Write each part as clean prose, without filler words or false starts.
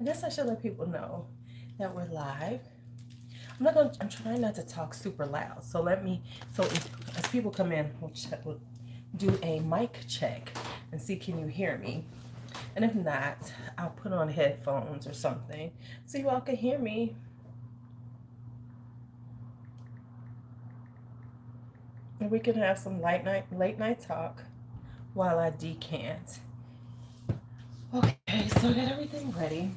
I guess I should let people know that we're live. I'm trying not to talk super loud. So as people come in, we'll do a mic check and see, can you hear me? And if not, I'll put on headphones or something so you all can hear me. And we can have some late night talk while I decant. Okay, so I got everything ready.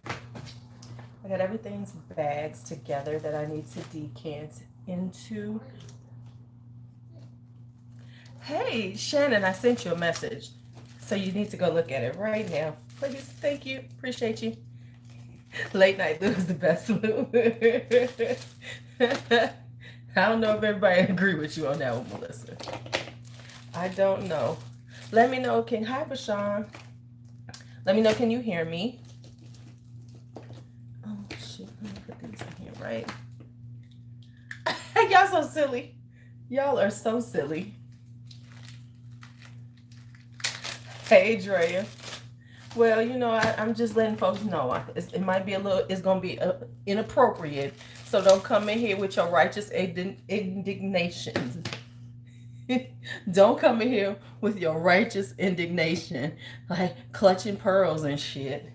I got everything's bags together that I need to decant into. Hey, Shannon, I sent you a message. So you need to go look at it right now. Please, thank you. Appreciate you. Late night Lou is the best Lou. I don't know if everybody agree with you on that one, Melissa. I don't know. Let me know. Hi, Bashan. Let me know. Can you hear me? Oh, shit. Let me put these in here, right? Y'all so silly. Y'all are so silly. Hey, Drea. Well, I'm just letting folks know. It might be it's going to be inappropriate. So don't come in here with your righteous indignations. Don't come in here with your righteous indignation, like clutching pearls and shit.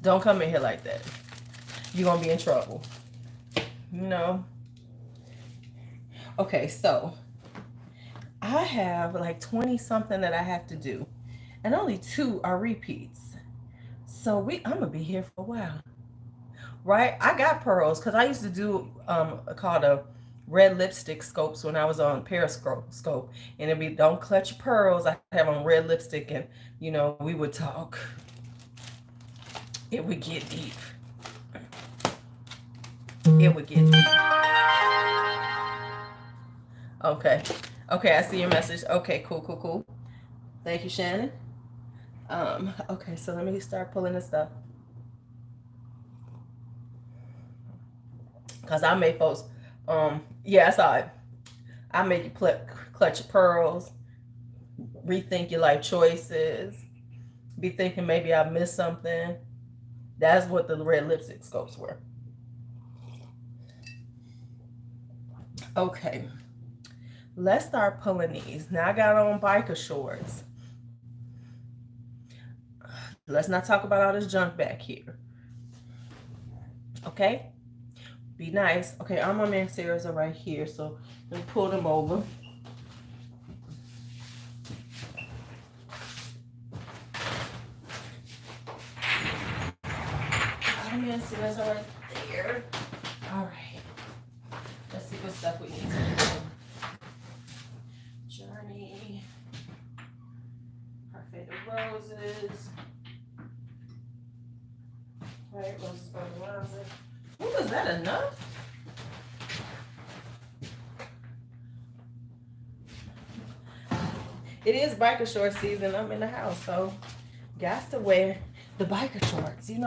Don't come in here like that. You're going to be in trouble. Okay, so I have like 20 something that I have to do, and only 2 are repeats. So I'm gonna be here for a while, right? I got pearls because I used to do called a red lipstick scopes when I was on Periscope, and it'd be don't clutch your pearls. I have on red lipstick, and we would talk. It would get deep. It would get deep. Okay. Okay, I see your message. Okay, cool. Thank you, Shannon. Okay, so let me start pulling this stuff. Cause I made folks, yeah, I saw it. I make you clutch your pearls, rethink your life choices, be thinking maybe I missed something. That's what the red lipstick scopes were. Okay, let's start pulling these. Now I got on biker shorts. Let's not talk about all this junk back here. Okay? Be nice. Okay, Armor Man Sarah's are right here, so let me pull them over. Armor Man Sarah's are right there. All right. Let's see what stuff we need to do. Journey. Parfait de Roses. Right, roses by the roses. Ooh, is that enough? It is biker short season. I'm in the house, so got to wear the biker shorts, Okay.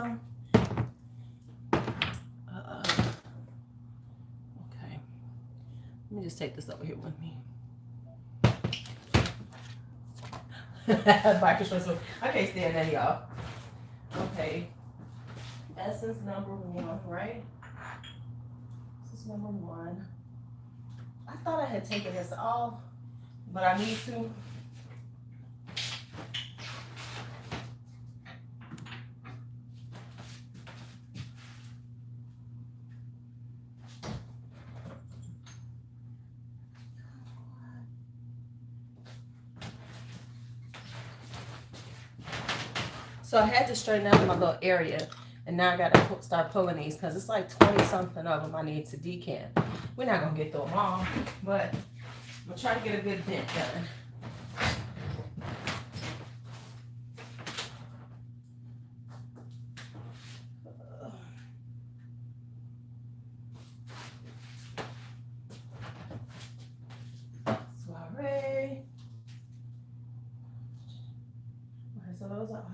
Let me just take this over here with me. Biker shorts. I can't stand that, y'all. Okay. Essence number 1, right? This is number 1. I thought I had taken this off, but I need to. So I had to straighten out my little area, and now I got to start pulling these because it's like 20 something of them I need to decant. We're not going to get through them all, but I'm going to try to get a good dent done. Soiree. Okay, so those are all.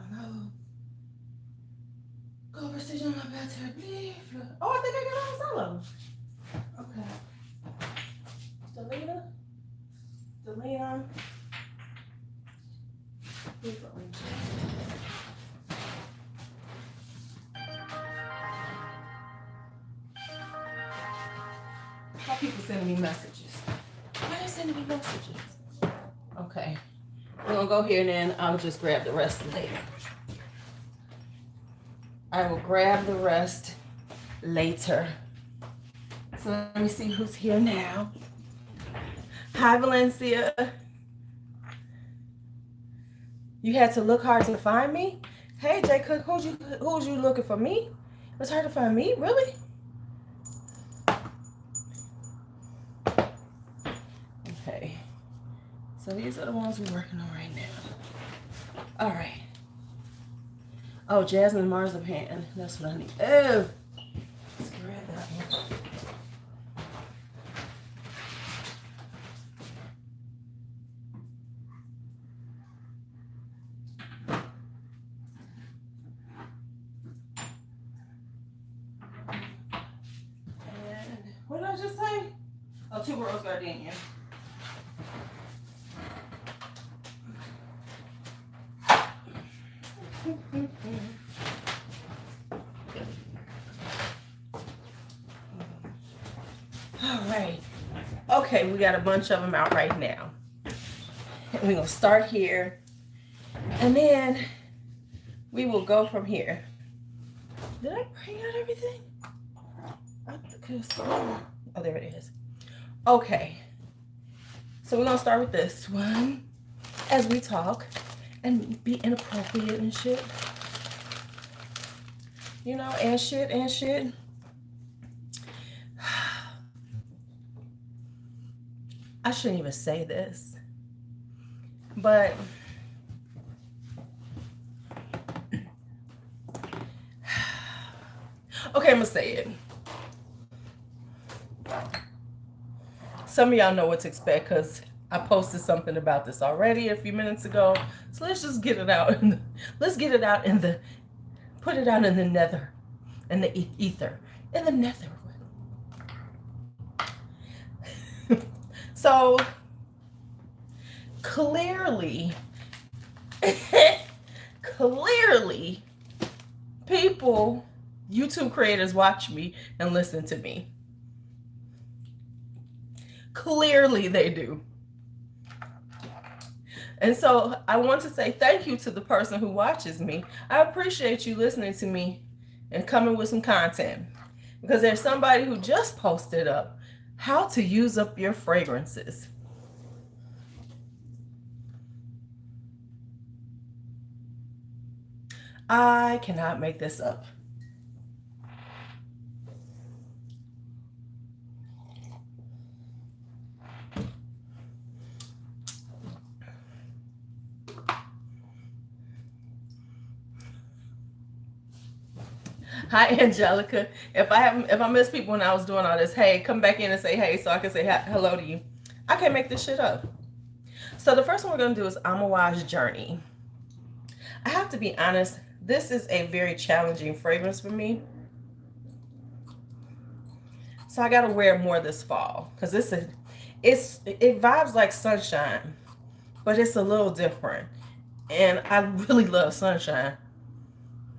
Go precision on my better. Oh, I think I got almost all of them. Okay. Delina. How people sending me messages? Why are they sending me messages? Okay. We're gonna go here and then I'll just grab the rest later. I will grab the rest later. So let me see who's here now. Hi, Valencia. You had to look hard to find me? Hey, Jay Cook, who's you looking for me? It's hard to find me? Really? Okay. So these are the ones we're working on right now. All right. Oh, Jasmine Marzipan. That's what I need. Oh, let's grab that one. And what did I just say? Oh, Tuberose Gardenia. All right. Okay, we got a bunch of them out right now. And we're going to start here. And then we will go from here. Did I bring out everything? Oh, there it is. Okay. So we're going to start with this one as we talk and be inappropriate and shit. You know, and shit. I shouldn't even say this, but okay, I'm gonna say it. Some of y'all know what to expect because I posted something about this already a few minutes ago. So let's just get it out. Let's get it out put it out in the nether, in the ether, in the nether. So clearly, people, YouTube creators watch me and listen to me. Clearly they do. And so I want to say thank you to the person who watches me. I appreciate you listening to me and coming with some content, because there's somebody who just posted up how to use up your fragrances. I cannot make this up. Hi, Angelica. If I miss people when I was doing all this, hey, come back in and say hey so I can say hello to you. I can't make this shit up. So the first one we're going to do is Amouage Journey. I have to be honest, this is a very challenging fragrance for me. So I got to wear more this fall because it vibes like sunshine, but it's a little different. And I really love sunshine.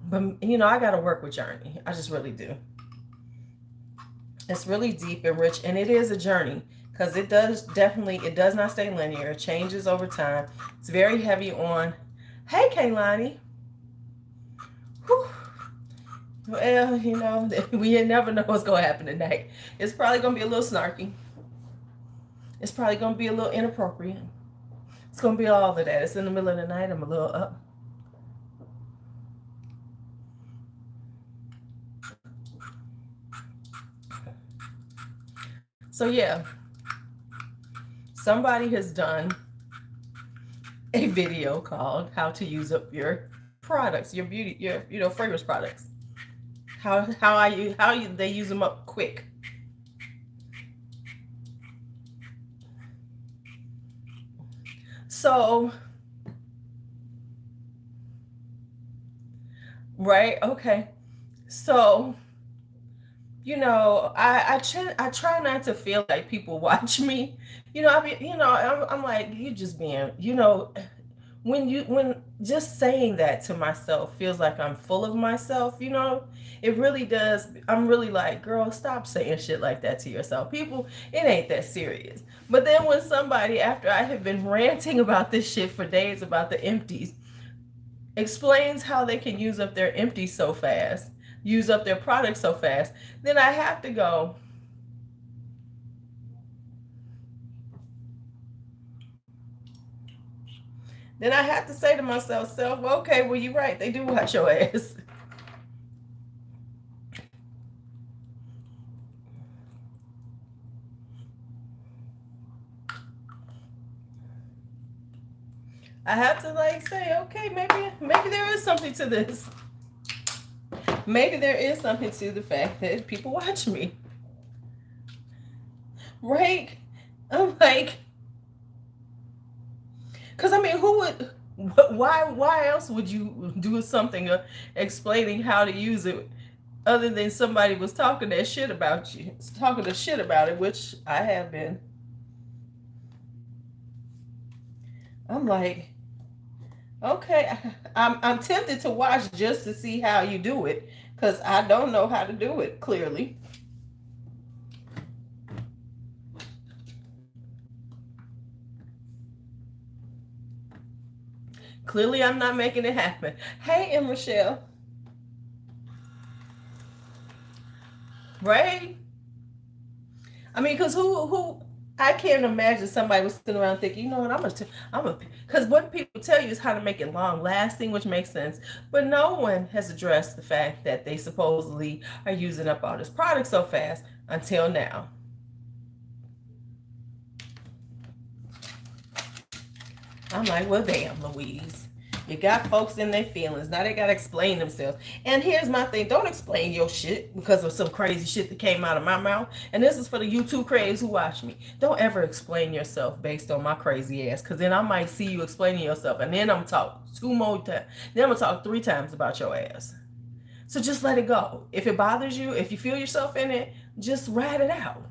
But, you know, I got to work with Journey. I just really do. It's really deep and rich. And it is a journey because it does not stay linear. It changes over time. It's very heavy on, hey, Kaylani. Whew. Well, you know, we never know what's going to happen tonight. It's probably going to be a little snarky. It's probably going to be a little inappropriate. It's going to be all of that. It's in the middle of the night. I'm a little up. So yeah, somebody has done a video called how to use up your products, your beauty, your fragrance products. How they use them up quick. So, right, okay. So, you know, I try not to feel like people watch me. You know, I'm like, you just being, you know, when just saying that to myself feels like I'm full of myself, you know, it really does. I'm really like, girl, stop saying shit like that to yourself. People, it ain't that serious. But then when somebody, after I have been ranting about this shit for days about the empties, explains how they can use up their empties so fast, use up their products so fast, then I have to go, then I have to say to myself, self, well, okay, well, you're right. They do watch your ass. I have to like say, okay, maybe there is something to this. Maybe there is something to the fact that people watch me. Right? I'm like, because I mean, who would, why else would you do something explaining how to use it other than somebody was talking that shit about you, talking the shit about it, which I have been. I'm like, okay, I'm tempted to watch just to see how you do it because I don't know how to do it clearly. Clearly, I'm not making it happen. Hey, and Michelle, right? I mean, because who I can't imagine somebody was sitting around thinking, you know what, because what people tell you is how to make it long lasting, which makes sense. But no one has addressed the fact that they supposedly are using up all this product so fast until now. I'm like, well, damn, Louise. You got folks in their feelings. Now they got to explain themselves. And here's my thing. Don't explain your shit because of some crazy shit that came out of my mouth. And this is for the YouTube craze who watch me. Don't ever explain yourself based on my crazy ass. Because then I might see you explaining yourself. And then I'm going to talk 2 more times. Then I'm going to talk 3 times about your ass. So just let it go. If it bothers you, if you feel yourself in it, just ride it out.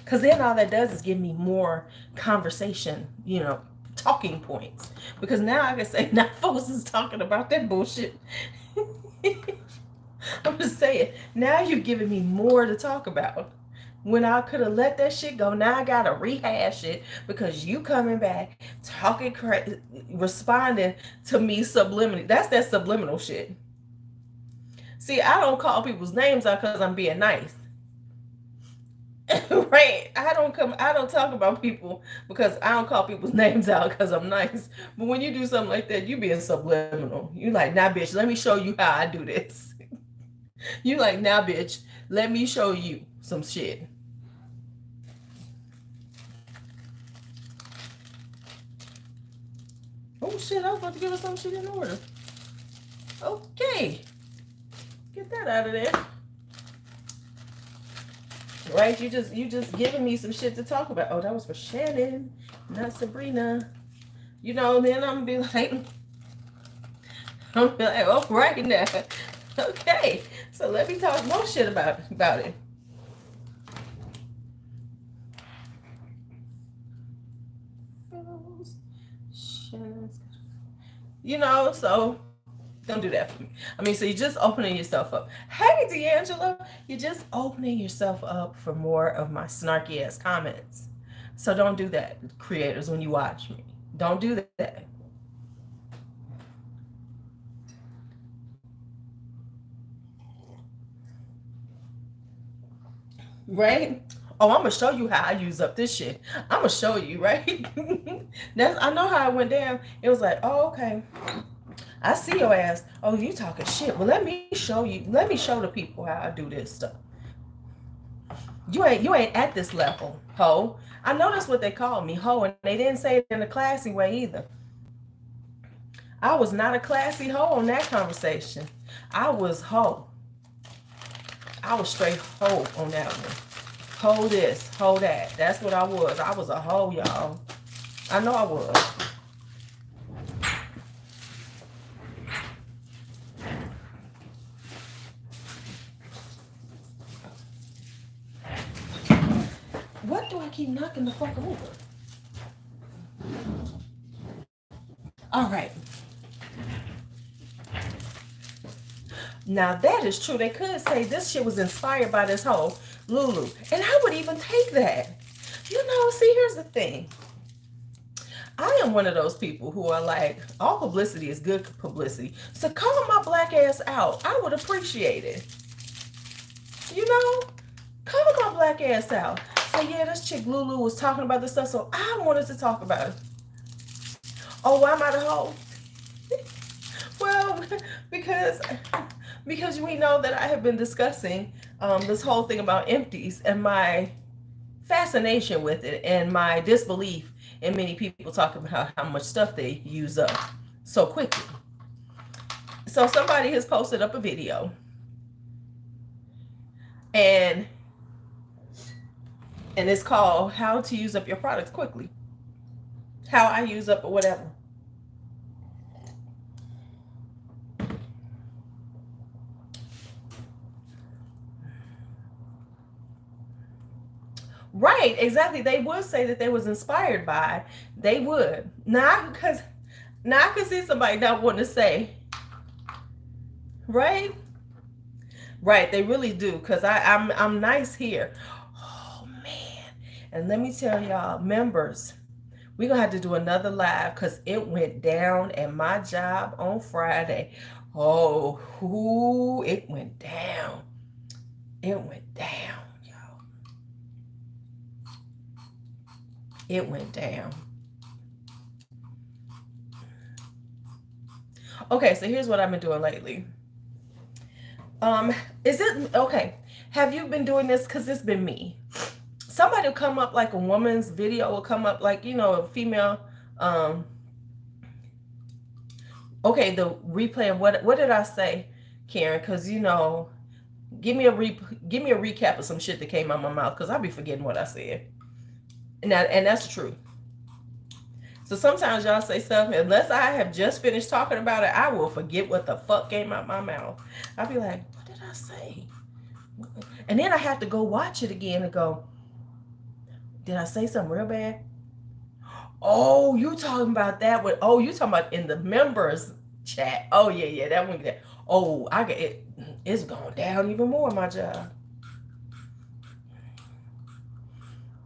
Because then all that does is give me more conversation, you know, talking points. Because now I can say, now folks is talking about that bullshit. I'm just saying, now you've given me more to talk about. When I could have let that shit go, now I gotta rehash it because you coming back, talking crazy, responding to me subliminally. That's that subliminal shit. See, I don't call people's names out because I'm being nice. Right. I don't talk about people because I don't call people's names out because I'm nice. But when you do something like that, you being subliminal. You like, nah, bitch, let me show you how I do this. You like, nah, bitch, let me show you some shit. Oh shit, I was about to give her some shit in order. Okay. Get that out of there. Right? You just giving me some shit to talk about. Oh, that was for Shannon, not Sabrina. You know, then I'm gonna be like, oh, right now. Okay. So let me talk more shit about it. You know, so don't do that for me. I mean, so you're just opening yourself up. Hey, D'Angelo, you're just opening yourself up for more of my snarky ass comments. So don't do that, creators, when you watch me. Don't do that. Right? Oh, I'm gonna show you how I use up this shit. I'm gonna show you, right? I know how it went down. It was like, oh, okay. I see your ass. Oh, you talking shit. Well, let me show you. Let me show the people how I do this stuff. You ain't at this level, ho. I know that's what they called me, ho, and they didn't say it in a classy way either. I was not a classy ho on that conversation. I was ho. I was straight ho on that one. Ho this, ho that. That's what I was. I was a ho, y'all. I know I was. What do I keep knocking the fuck over? All right. Now that is true. They could say this shit was inspired by this whole Lulu. And I would even take that. You know, see, here's the thing. I am one of those people who are like, all publicity is good publicity. So call my black ass out. I would appreciate it. You know? Call my black ass out. Say, yeah, this chick Lulu was talking about this stuff, so I wanted to talk about it. Oh, why am I the hoe? Well, because we know that I have been discussing this whole thing about empties and my fascination with it and my disbelief in many people talking about how much stuff they use up so quickly. So somebody has posted up a video and it's called How to Use Up Your Products Quickly. How I use up or whatever. Right, exactly. They would say that they was inspired by. They would. Now I can see somebody not wanting to say. Right? Right, they really do. Because I'm nice here. Oh man. And let me tell y'all, members, we're gonna have to do another live because it went down at my job on Friday. Oh, it went down. It went down. It went down. Okay, so here's what I've been doing lately. Is it okay? Have you been doing this? Because it's been me. Somebody will come up like a woman's video will come up like, you know, a female. Okay, the replay of what did I say, Karen? Because you know, give me a recap of some shit that came out of my mouth because I'll be forgetting what I said. And that's true. So sometimes y'all say stuff, unless I have just finished talking about it, I will forget what the fuck came out my mouth. I'll be like, what did I say? And then I have to go watch it again and go, did I say something real bad? Oh, you talking about that one? Oh, you talking about in the members chat? Oh yeah, that one. Oh, I get it. It's gone down even more in my job.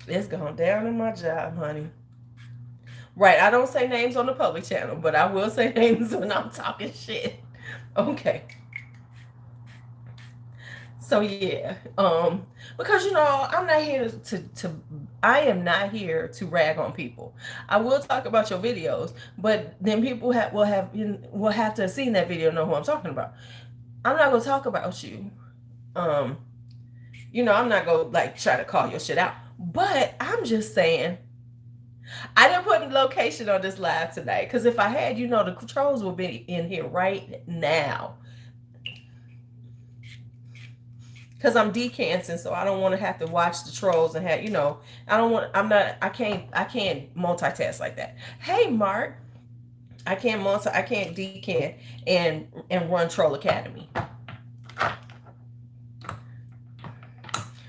It's gone down in my job, honey. Right, I don't say names on the public channel, but I will say names when I'm talking shit. Okay. So yeah, because you know I'm not here I am not here to rag on people. I will talk about your videos, but then people will have to have seen that video, know who I'm talking about. I'm not gonna talk about you. You know, I'm not gonna like try to call your shit out. But I'm just saying, I didn't put a location on this live tonight because if I had, you know, the controls will be in here right now. Because I'm decanting, so I don't want to have to watch the trolls and have, you know, I can't multitask like that. Hey, Mark, I can't decant and run Troll Academy.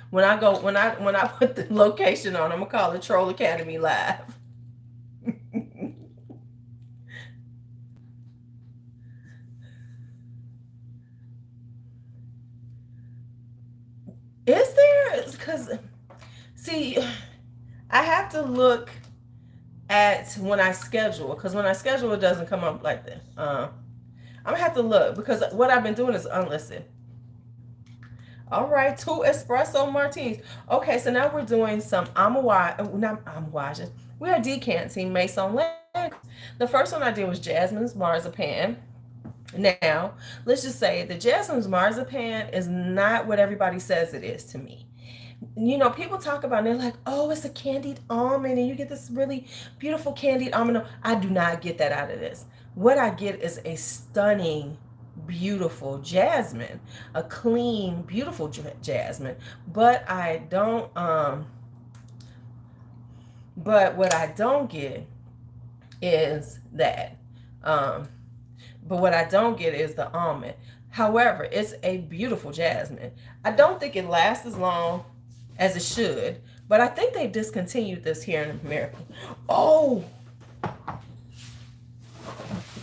When I put the location on, I'm gonna call it Troll Academy Live. Is there? Because see, I have to look at when I schedule, because when I schedule it doesn't come up like this. I'm gonna have to look because what I've been doing is unlisted. All right, 2 espresso martinis. Okay, so now we're doing some we are decanting Maison Legs. The first one I did was Jasmine's Marzipan. Now, let's just say the Jasmine's Marzipan is not what everybody says it is to me. You know, people talk about it and they're like, oh, it's a candied almond and you get this really beautiful candied almond. I do not get that out of this. What I get is a stunning, beautiful jasmine, a clean, beautiful jasmine. But I don't, but what I don't get is that, but what I don't get is the almond. However, it's a beautiful jasmine. I don't think it lasts as long as it should, But I think they discontinued this here in America. Oh,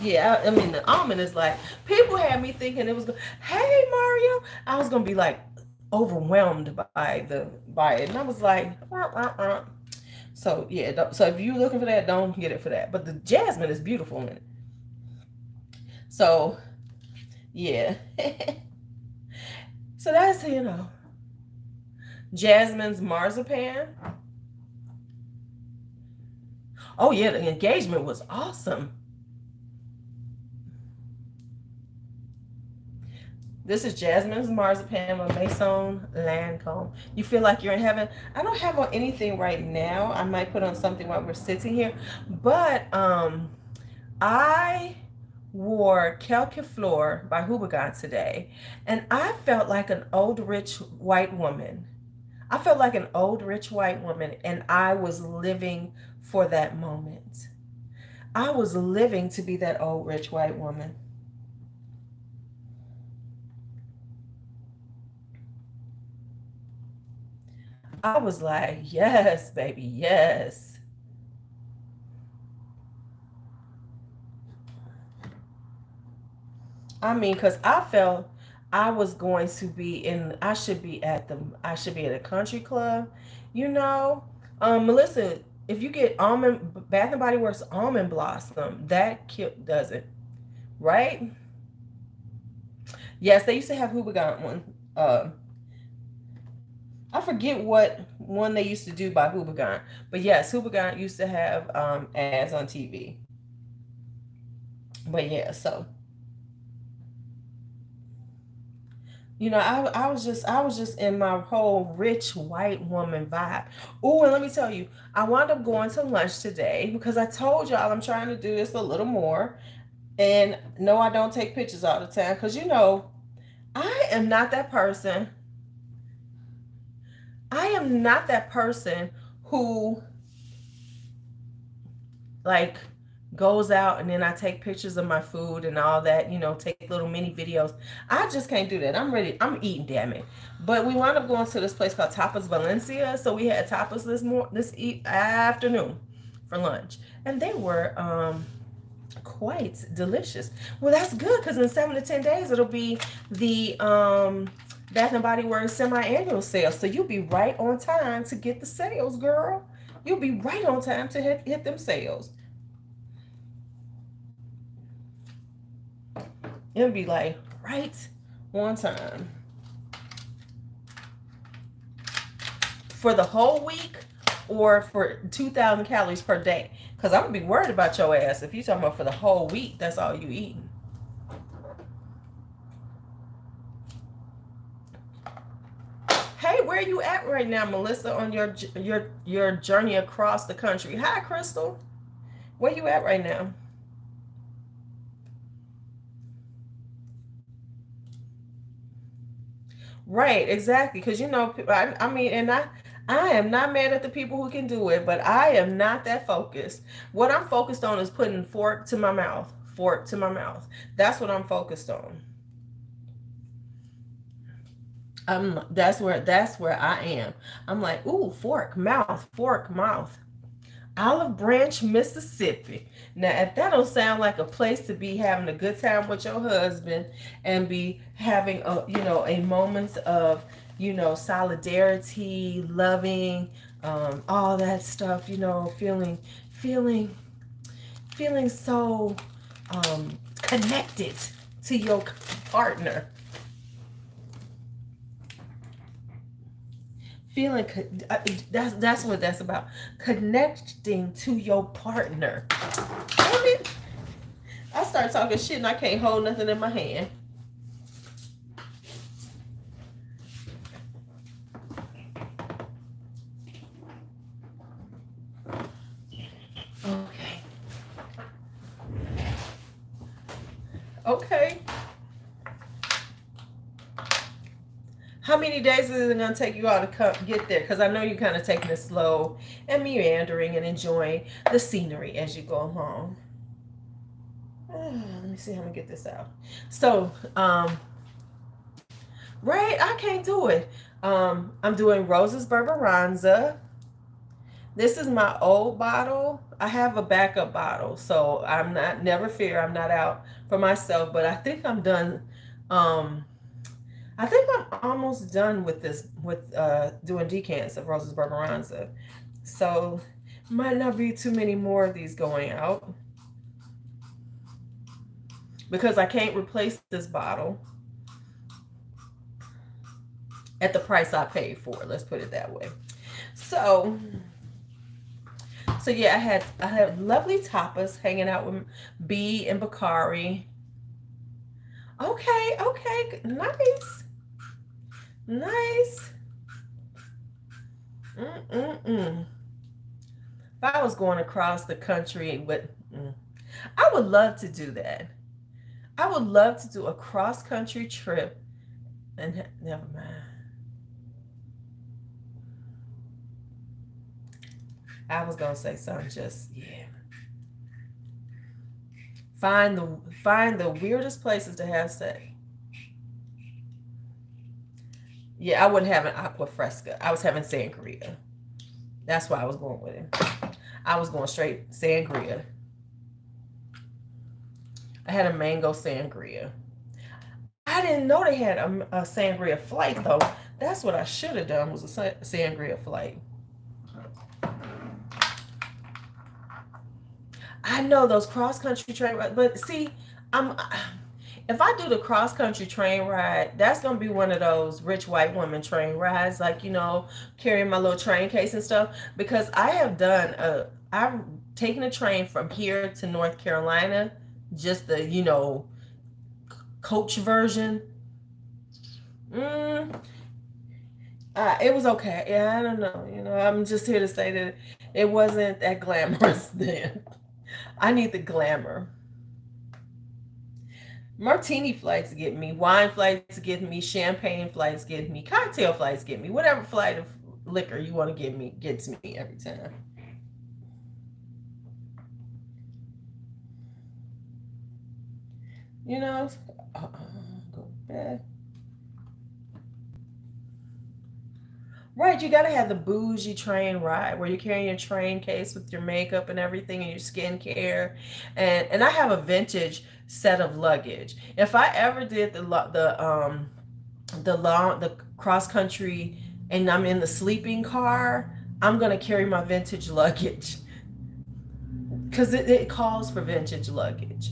yeah. I mean, the almond is like, people had me thinking it was, hey, Mario. I was going to be like overwhelmed by it. And I was like, so yeah. So if you're looking for that, don't get it for that. But the jasmine is beautiful in it. So yeah. So that's, Jasmine's marzipan. Oh yeah, the engagement was awesome. This is Jasmine's marzipan with Maison Lancome. You feel like you're in heaven. I don't have on anything right now. I might put on something while we're sitting here. But I wore Quelque Fleur by Houbigant today, and I felt like an old rich white woman. I felt like an old rich white woman, and I was living for that moment. I was living to be that old rich white woman. I was like, yes, baby, yes. I mean, because I felt I was going to be in, I should be at a country club, you know. Melissa, if you get Bath and Body Works almond blossom, that does it, right? Yes, they used to have Houbigant one. I forget what one they used to do by Houbigant, but yes, Houbigant used to have ads on TV. But yeah, so I was just in my whole rich white woman vibe. Oh, and let me tell you, I wound up going to lunch today because I told y'all I'm trying to do this a little more. And no, I don't take pictures all the time because I am not that person. I am not that person who like goes out and then I take pictures of my food and all that, take little mini videos. I just can't do that. I'm ready. I'm eating, damn it. But we wound up going to this place called Tapas Valencia. So we had tapas this afternoon for lunch. And they were quite delicious. Well, that's good because in 7 to 10 days it'll be the Bath and Body Works semi-annual sale. So you'll be right on time to get the sales, girl. You'll be right on time to hit them sales. It'll be like right on time. For the whole week or for 2,000 calories per day. Because I'm going to be worried about your ass if you're talking about for the whole week, that's all you eating. Hey, where are you at right now, Melissa, on your journey across the country? Hi, Crystal. Where you at right now? Right, exactly. Because I mean, and I am not mad at the people who can do it, but I am not that focused. What I'm focused on is putting fork to my mouth. Fork to my mouth. That's what I'm focused on. That's where I am. I'm like, ooh, fork, mouth. Olive Branch, Mississippi. Now, if that don't sound like a place to be having a good time with your husband and be having a moment of, solidarity, loving, all that stuff, feeling feeling so connected to your partner. Feeling that's what that's about. Connecting to your partner. Damn it. I start talking shit and I can't hold nothing in my hand. Okay. Okay. How many days is it going to take you all to get there? Because I know you're kind of taking it slow and meandering and enjoying the scenery as you go along. Let me see how I'm going to get this out. So, right, I can't do it. I'm doing Roses Berberanza. This is my old bottle. I have a backup bottle, so I'm not, never fear, I'm not out for myself, but I think I'm done. Um, I think I'm almost done with this, with doing decants of Roses Barbaranza. So might not be too many more of these going out because I can't replace this bottle at the price I paid for it. Let's put it that way. So yeah, I had lovely tapas hanging out with B and Bakari. Okay, okay, nice, nice. Mm-mm-mm. If I was going across the country, I would love to do that. I would love to do a cross country trip. And never mind. I was gonna say something. Just yeah. Find the weirdest places to have sex. Yeah, I wouldn't have an aqua fresca. I was having sangria. That's why I was going with it. I was going straight sangria. I had a mango sangria. I didn't know they had a sangria flight though. That's what I should have done, was a sangria flight. I know those cross country train rides, but see, I'm if I do the cross country train ride, that's gonna be one of those rich white woman train rides, like carrying my little train case and stuff. Because I've taken a train from here to North Carolina, just the coach version. Mm, it was okay. Yeah, I don't know. I'm just here to say that it wasn't that glamorous then. I need the glamour. Martini flights get me, wine flights get me, champagne flights get me, cocktail flights get me, whatever flight of liquor you want to give me gets me every time. You know, uh, go back. Right, you gotta have the bougie train ride where you're carrying your train case with your makeup and everything and your skincare, and I have a vintage set of luggage. If I ever did the cross country and I'm in the sleeping car, I'm gonna carry my vintage luggage because it calls for vintage luggage,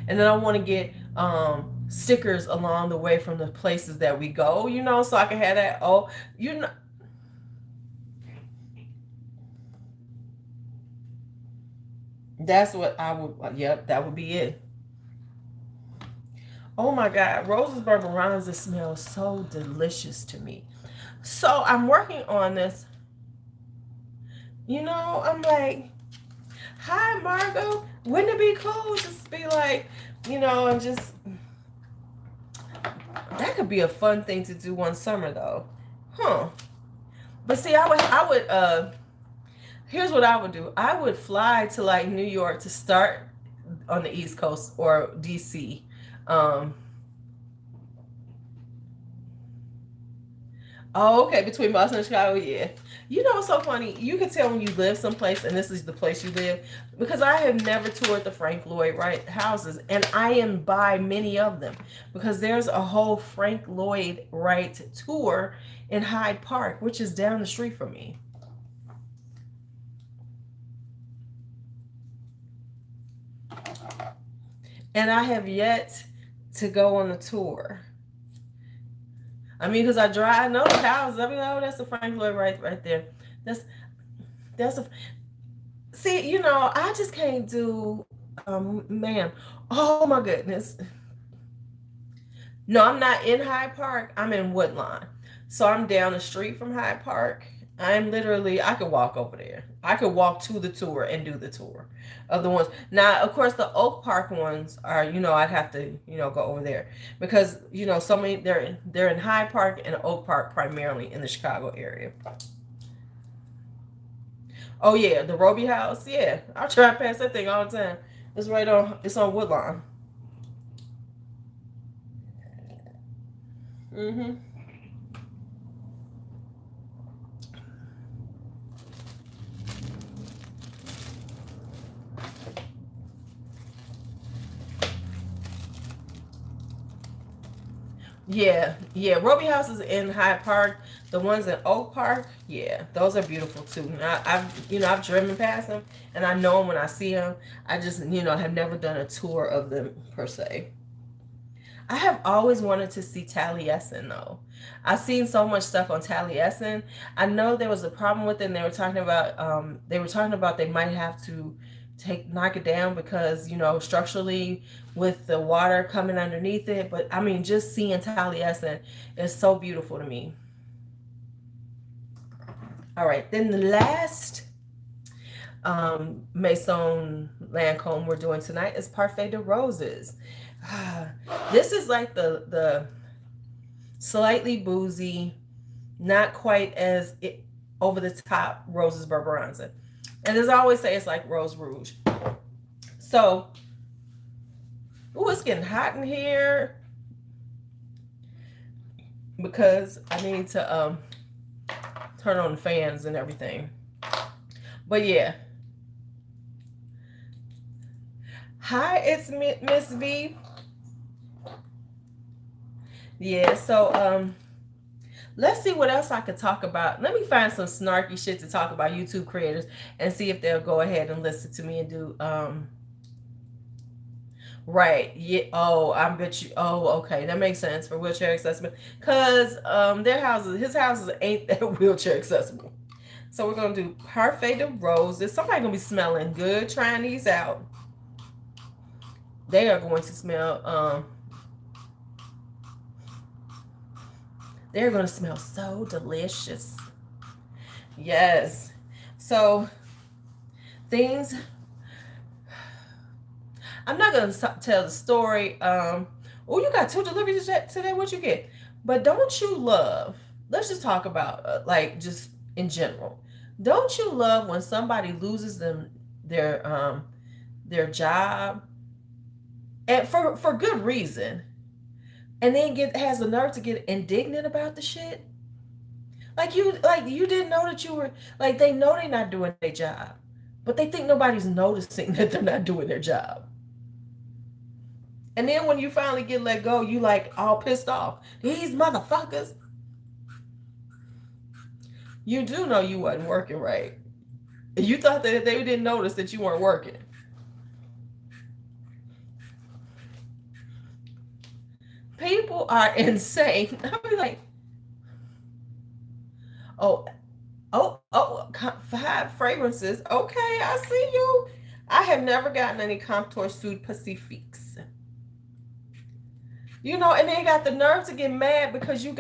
and then I want to get stickers along the way from the places that we go, so I can have that. Oh, you know, that's what I would. Yep, that would be it. Oh my God, Rose's Barbaranza smells so delicious to me. So I'm working on this. I'm like, hi, Margot. Wouldn't it be cool just be like, and just that could be a fun thing to do one summer though, huh? But see, I would. Here's what I would do. I would fly to like New York to start on the East Coast or DC. Um, Oh, okay. Between Boston and Chicago, yeah. What's so funny? You can tell when you live someplace and this is the place you live, because I have never toured the Frank Lloyd Wright houses, and I am by many of them because there's a whole Frank Lloyd Wright tour in Hyde Park, which is down the street from me. And I have yet to go on the tour. I mean, because I know the houses. I mean, oh, that's the Frank Lloyd Wright right there. That's that's a See, I just can't do, ma'am. Oh my goodness. No, I'm not in Hyde Park. I'm in Woodlawn. So I'm down the street from Hyde Park. I could walk over there. I could walk to the tour and do the tour of the ones. Now, of course, the Oak Park ones are, I'd have to, go over there because, so many, they're in Hyde Park and Oak Park primarily in the Chicago area. Oh yeah, the Roby House. Yeah, I try past that thing all the time. It's on Woodlawn. Mm-hmm. Yeah. Roby houses in Hyde Park, the ones in Oak Park, yeah, those are beautiful too. I've driven past them, and I know them when I see them. I just, have never done a tour of them per se. I have always wanted to see Taliesin though. I've seen so much stuff on Taliesin. I know there was a problem with it, and they were talking about they might have to knock it down because structurally with the water coming underneath it. But I mean, just seeing Taliesin is so beautiful to me. All right, then the last Maison Lancome we're doing tonight is Parfait de Roses. This is like the slightly boozy, not quite as over the top Roses Barbaranza. And as I always say, it's like Rose Rouge. So, it's getting hot in here because I need to turn on the fans and everything. But yeah. Hi, it's Miss V. Yeah, so let's see what else I could talk about. Let me find some snarky shit to talk about YouTube creators and see if they'll go ahead and listen to me and do right. Yeah. Oh, I bet you. Oh, okay. That makes sense for wheelchair accessible. Cause his houses ain't that wheelchair accessible. So we're gonna do Parfait de Roses. Somebody gonna be smelling good trying these out. They are going to smell they're going to smell so delicious. Yes. So things, I'm not going to tell the story. You got 2 deliveries today. What you get? But don't you love, let's just talk about like just in general. Don't you love when somebody loses their job and for good reason, and then has the nerve to get indignant about the shit? Like you didn't know that you were, like, they know they're not doing their job, but they think nobody's noticing that they're not doing their job. And then when you finally get let go, you like all pissed off. These motherfuckers. You do know you wasn't working right. You thought that they didn't notice that you weren't working. People are insane. I mean, like, oh, 5 fragrances. Okay, I see you. I have never gotten any Comptoir Sud Pacifiques. And they got the nerve to get mad because you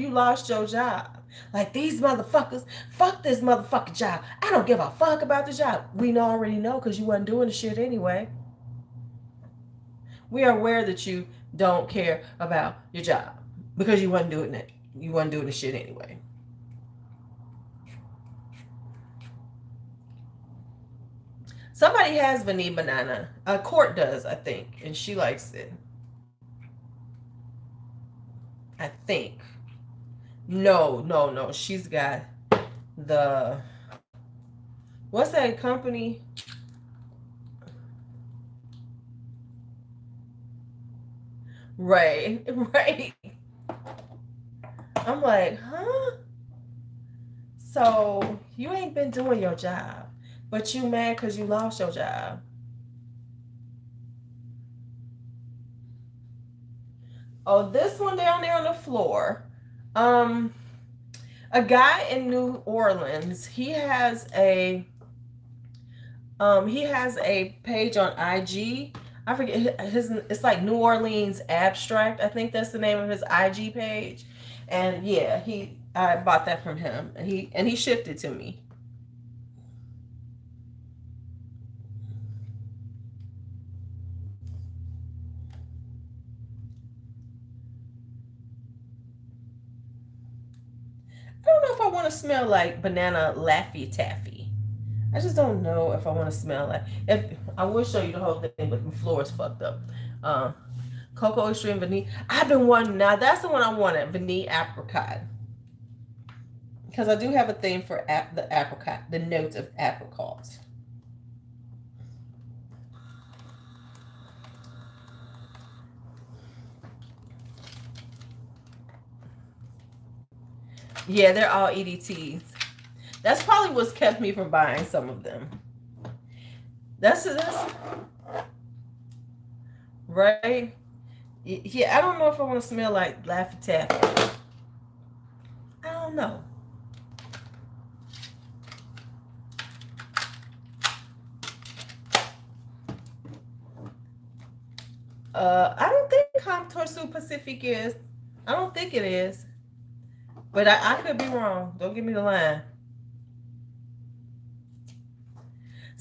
lost your job. Like, these motherfuckers, fuck this motherfucking job. I don't give a fuck about the job. We already know because you wasn't doing the shit anyway. We are aware that you don't care about your job because you wasn't doing it. You wasn't doing the shit anyway. Somebody has vanilla banana. Court does, I think, and she likes it. I think. No. She's got the, what's that company? Right. I'm like, huh? So you ain't been doing your job, but you mad because you lost your job. Oh, this one down there on the floor. A guy in New Orleans, he has a page on IG. I forget it's like New Orleans Abstract. I think that's the name of his IG page. And yeah, I bought that from him, and he shipped it to me. I don't know if I want to smell like banana Laffy Taffy. I just don't know if I want to smell like. If I will show you the whole thing, but the floor is fucked up. Cocoa Extreme Vanille. I've been wanting, now that's the one I wanted, Vanille Apricot. Because I do have a thing for the apricot, the notes of apricot. Yeah, they're all EDTs. That's probably what's kept me from buying some of them. That's right. Yeah, I don't know if I want to smell like Laffy Taffy. I don't know. I don't think Contour Sous Pacific is. I don't think it is. But I could be wrong. Don't give me the line.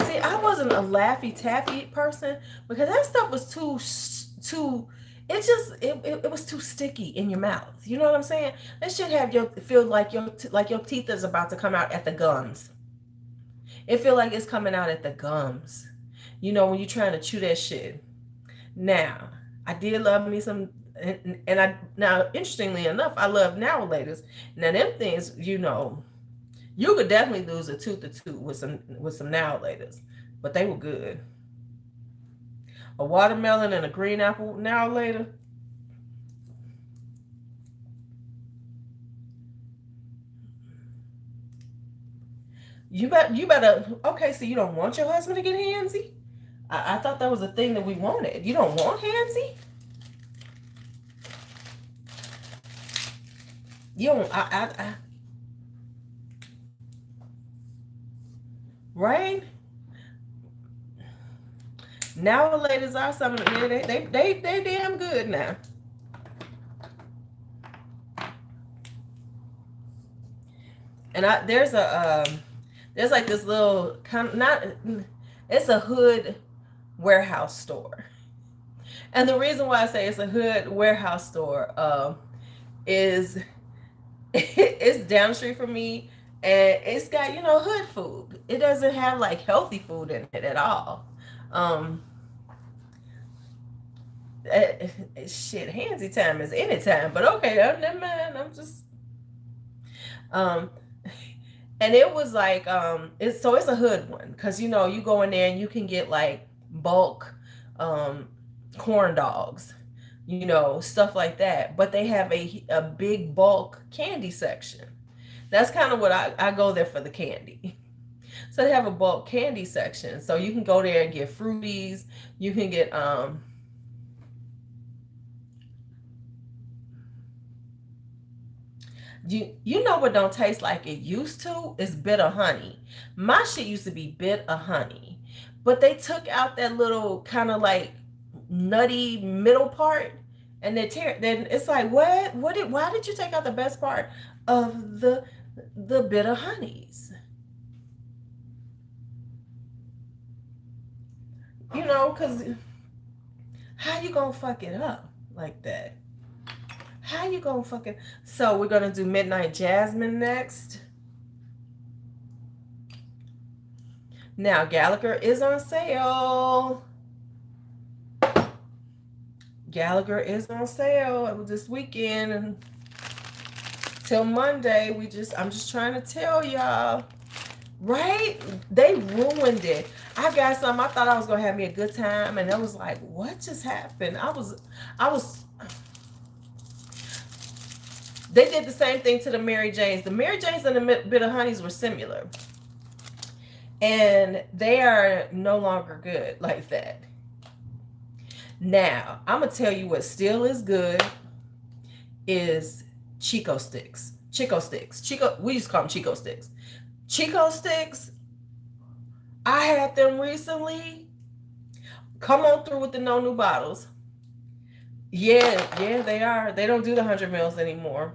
See, I wasn't a Laffy Taffy person because that stuff was too. It was too sticky in your mouth. You know what I'm saying? That should have you feel like your teeth is about to come out at the gums. It feel like it's coming out at the gums. You know when you're trying to chew that shit. Now, I did love me some, and I now interestingly enough, I love now laters. Now them things, you could definitely lose a tooth or two with some now laters, but they were good. A watermelon and a green apple now later. You better. Okay, so you don't want your husband to get handsy? I thought that was a thing that we wanted. You don't want handsy? You don't. Right? Now the ladies are some of them. They damn good now. And there's like this little kind of not. It's a hood warehouse store. And the reason why I say it's a hood warehouse store is it's down the street from me, and it's got hood food. It doesn't have like healthy food in it at all. Shit, handsy time is anytime, but okay, never mind. I'm just and it was like it's a hood one because you go in there and you can get like bulk corn dogs, stuff like that, but they have a big bulk candy section. That's kind of what I go there for, the candy. So they have a bulk candy section, so you can go there and get fruities. You can get you know what don't taste like it used to is bitter honey. My shit used to be bitter honey, but they took out that little kind of like nutty middle part, and then it's like, why did you take out the best part of the bitter honeys? Because how you gonna fuck it up like that? How you gonna fuck it? So we're gonna do Midnight Jasmine next. Now Gallagher is on sale. Gallagher is on sale this weekend and till Monday. I'm just trying to tell y'all, right? They ruined it. I got some. I thought I was gonna have me a good time, and I was like, what just happened? I was. They did the same thing to the Mary Janes. The Mary Janes and the Bitter Honeys were similar, and they are no longer good like that. Now, I'm going to tell you what still is good is Chico sticks. We used to call them Chico sticks. Chico sticks, I had them recently. Come on through with the no new bottles. Yeah, they are. They don't do the 100 mils anymore.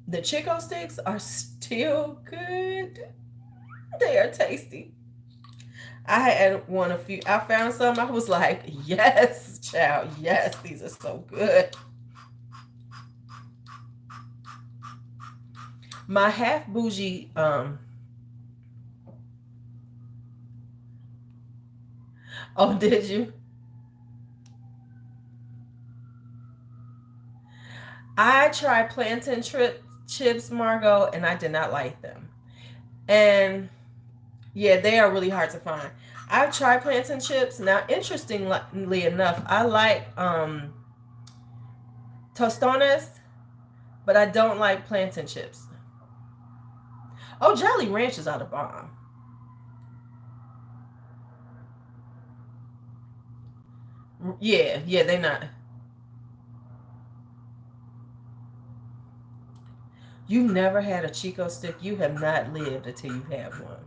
The Chico sticks are still good. They are tasty. I had I found some. I was like, yes, child. Yes, these are so good. My half bougie, oh, did you? I tried plantain chips, Margot, and I did not like them. And yeah, they are really hard to find. I've tried plantain chips. Now, interestingly enough, I like tostones. But I don't like plantain chips. Oh, Jolly Ranchers are the bomb. Yeah, yeah, they not. You never had a Chico stick. You have not lived until you have one.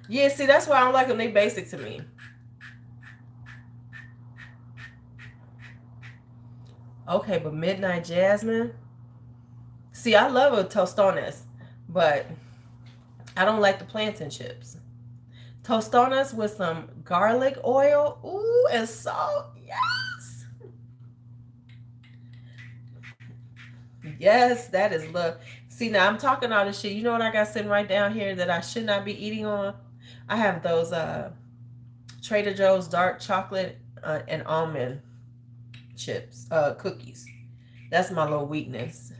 Yeah, see, that's why I don't like them. They basic to me. Okay, but Midnight Jasmine. See, I love a tostones, but I don't like the plantain chips. Tostones with some garlic oil, ooh, and salt. Yes, yes, that is love. See, now I'm talking all this shit. You know what I got sitting right down here that I should not be eating on? I have those Trader Joe's dark chocolate and almond chips, cookies. That's my little weakness.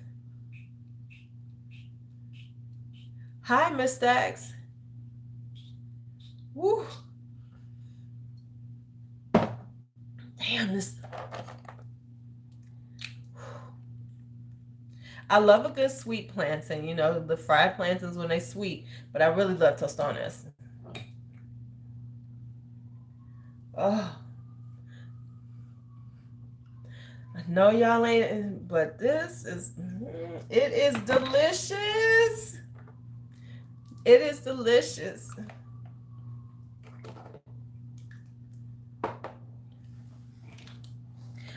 Hi, Miss Stacks. Woo. Damn this. I love a good sweet plantain. You know, the fried plantains when they sweet, but I really love tostones. Oh, I know y'all ain't, but this is, it is delicious. It is delicious.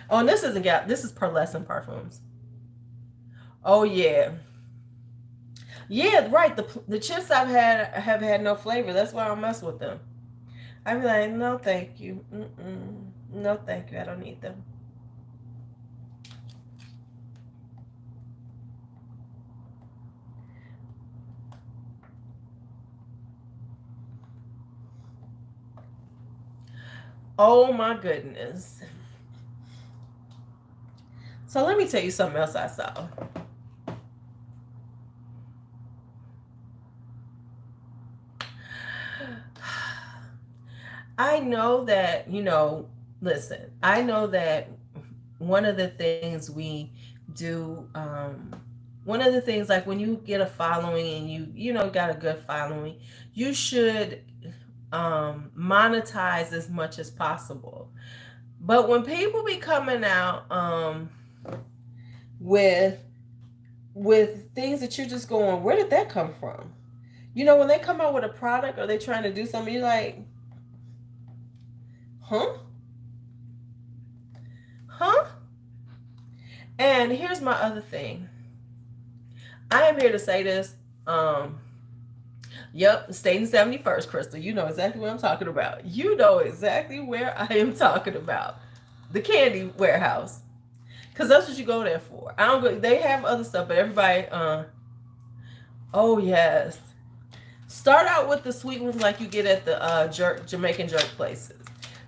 Oh, and this isn't got, this is pearlescent perfumes. Oh yeah. Yeah, right. The chips I've had have had no flavor. That's why I don't mess with them. I'd be like, no, thank you. Mm-mm. No, thank you. I don't need them. Oh my goodness. So let me tell you something else I saw. I know that, you know, listen, I know that one of the things we do, one of the things like when you get a following and you know, got a good following, you should monetize as much as possible. But when people be coming out with things that you're just going, where did that come from? You know, when they come out with a product or they trying to do something, you're like, huh? Huh? And here's my other thing. I am here to say this. Yep, staying 71st, Crystal. You know exactly what I'm talking about. You know exactly where I am talking about. The candy warehouse. Cause that's what you go there for. I don't go, they have other stuff, but everybody oh yes. Start out with the sweet ones like you get at the Jamaican jerk places.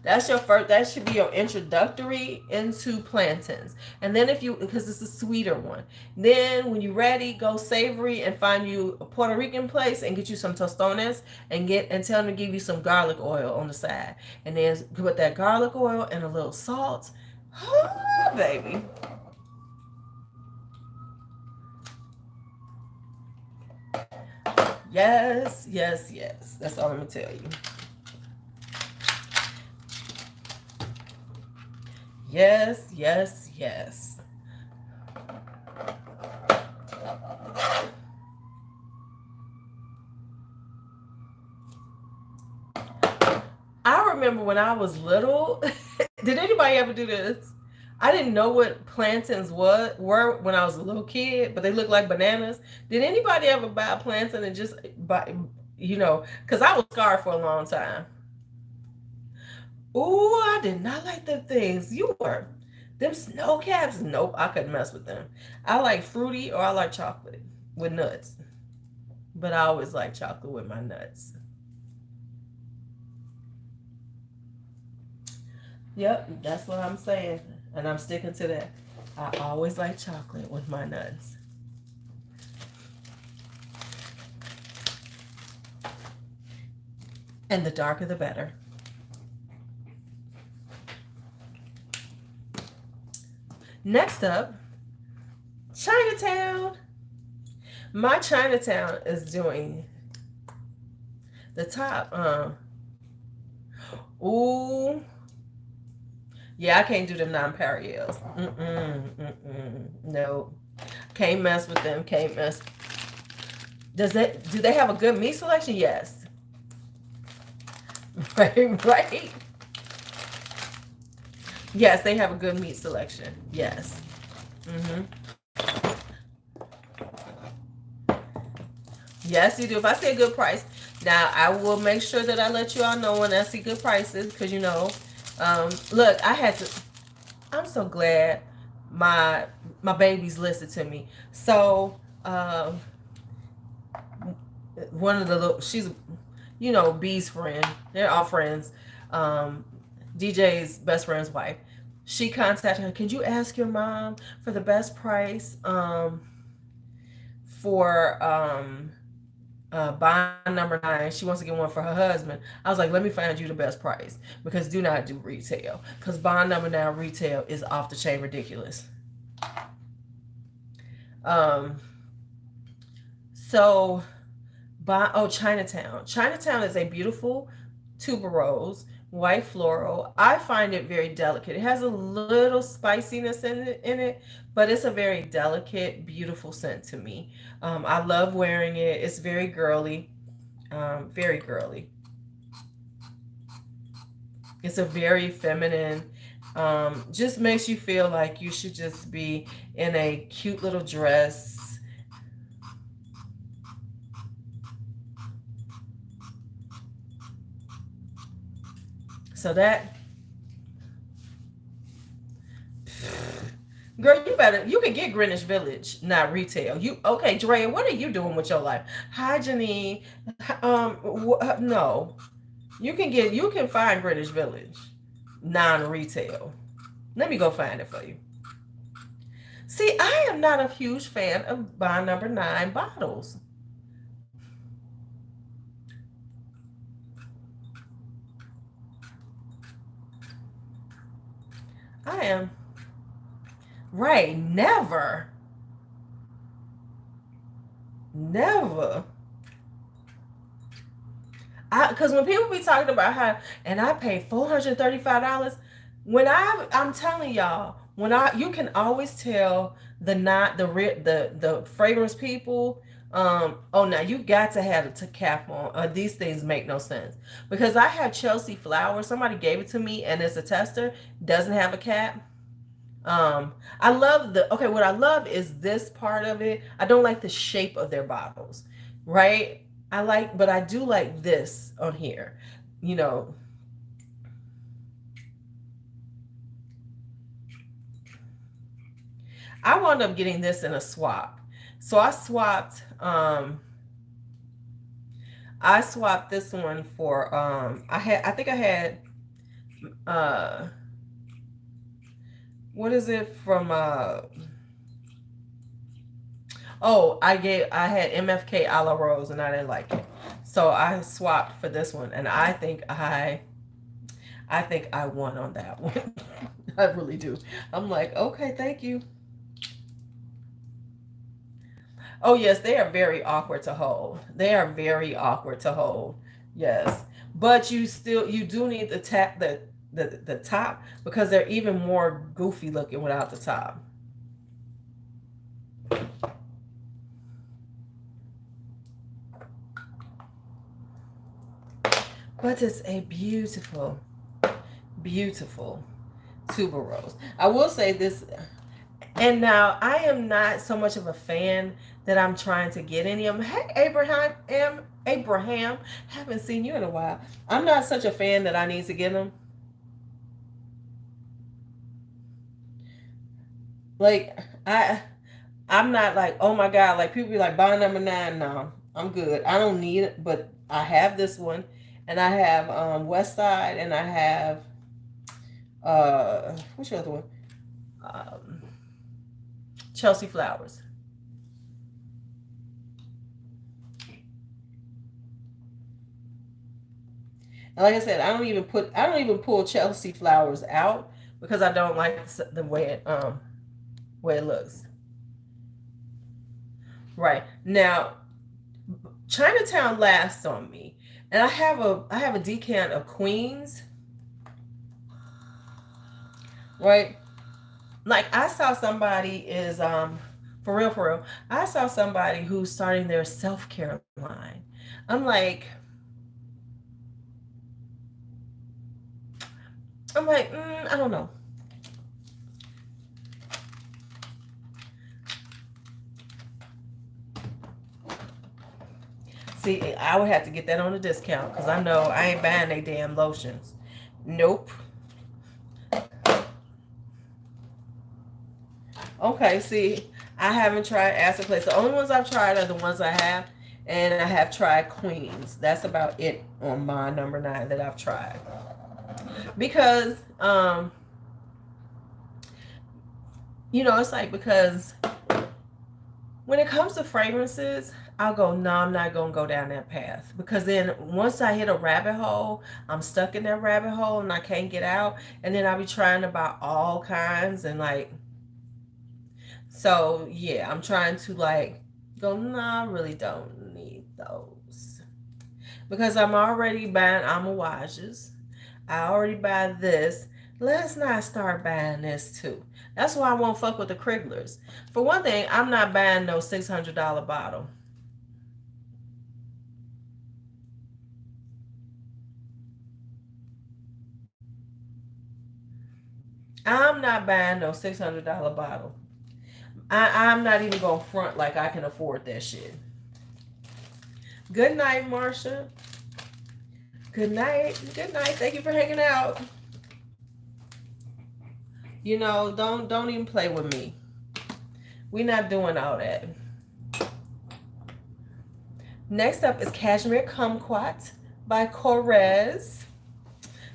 That's your first. That should be your introductory into plantains. And then if you, because it's a sweeter one. Then when you're ready, go savory and find you a Puerto Rican place and get you some tostones and tell them to give you some garlic oil on the side. And then put that garlic oil and a little salt. Oh, baby. Yes, yes, yes. That's all I'm gonna tell you. Yes, yes, yes. I remember when I was little, did anybody ever do this? I didn't know what plantains were when I was a little kid, but they looked like bananas. Did anybody ever buy a plantain and just buy, you know, because I was scarred for a long time. Ooh, I did not like them things. You were. Them snow caps, nope, I couldn't mess with them. I like fruity or I like chocolate with nuts. But I always like chocolate with my nuts. Yep, that's what I'm saying. And I'm sticking to that. I always like chocolate with my nuts. And the darker the better. Next up, Chinatown. My Chinatown is doing the top. Ooh. Yeah, I can't do them non-Perriers. No. Can't mess with them. Can't mess. Do they have a good meat selection? Yes. Right. Yes, they have a good meat selection. Yes. Yes, you do. If I see a good price, now I will make sure that I let you all know when I see good prices, because look, I'm so glad my babies listened to me. So one of the little, she's B's friend. They're all friends. DJ's best friend's wife. She contacted her. Can you ask your mom for the best price for bond number 9? She wants to get one for her husband. I was like, let me find you the best price, because do not do retail, because bond number 9 retail is off the chain ridiculous. So Chinatown. Chinatown is a beautiful tuberose, white floral. I find it very delicate. It has a little spiciness in it, but it's a very delicate, beautiful scent to me. I love wearing it. It's very girly. Very girly. It's a very feminine. Just makes you feel like you should just be in a cute little dress. So that, girl, you can get Greenwich Village, not retail. Okay, Drea, what are you doing with your life? Hi, Janine. No, you can find Greenwich Village, non-retail. Let me go find it for you. See, I am not a huge fan of bond number 9 bottles. I am. Right, never. Never. Because when people be talking about how, and I paid $435, I'm telling y'all, you can always tell the fragrance people. Now you got to have the cap on. These things make no sense, because I have Chelsea flowers. Somebody gave it to me, and it's a tester, doesn't have a cap. I love what I love is this part of it. I don't like the shape of their bottles, right? But I do like this on here, you know. I wound up getting this in a swap. So I swapped this one for I think I had what is it from I had MFK a la Rose, and I didn't like it. So I swapped for this one, and I think I won on that one. I really do. I'm like, okay, thank you. Oh yes, they are very awkward to hold. They are very awkward to hold. Yes. But you do need the top, because they're even more goofy looking without the top. But it's a beautiful, beautiful tuberose. I will say this, and now I am not so much of a fan that I'm trying to get any of them. Hey, Abraham, haven't seen you in a while. I'm not such a fan that I need to get them. Like I'm not like, oh my god, like people be like, bond number 9. No, I'm good. I don't need it, but I have this one, and I have West Side, and I have what's your other one? Chelsea Flowers. And like I said, I don't even pull Chelsea Flowers out, because I don't like the way it looks. Right. Now, Chinatown lasts on me. And I have a decant of Queens, right? Like I saw somebody is for real, I saw somebody who's starting their self-care line. I'm like, I don't know. See, I would have to get that on a discount because I know I ain't buying they damn lotions. Nope. Okay, see, I haven't tried acid place. The only ones I've tried are the ones I have, and I have tried Queens. That's about it on my number 9 that I've tried. Because it's like because when it comes to fragrances, I'll go, no, I'm not gonna go down that path. Because then once I hit a rabbit hole, I'm stuck in that rabbit hole and I can't get out. And then I'll be trying to buy all kinds and like so yeah, I'm trying to like go, no, I really don't need those. Because I'm already buying Amawages. I already buy this. Let's not start buying this too. That's why I won't fuck with the Krigglers. For one thing, I'm not buying no $600 bottle. I'm not buying no $600 bottle. I'm not even gonna front like I can afford that shit. Good night, Marsha. Good night. Good night. Thank you for hanging out. Don't even play with me. We're not doing all that. Next up is Cashmere Kumquat by Korres.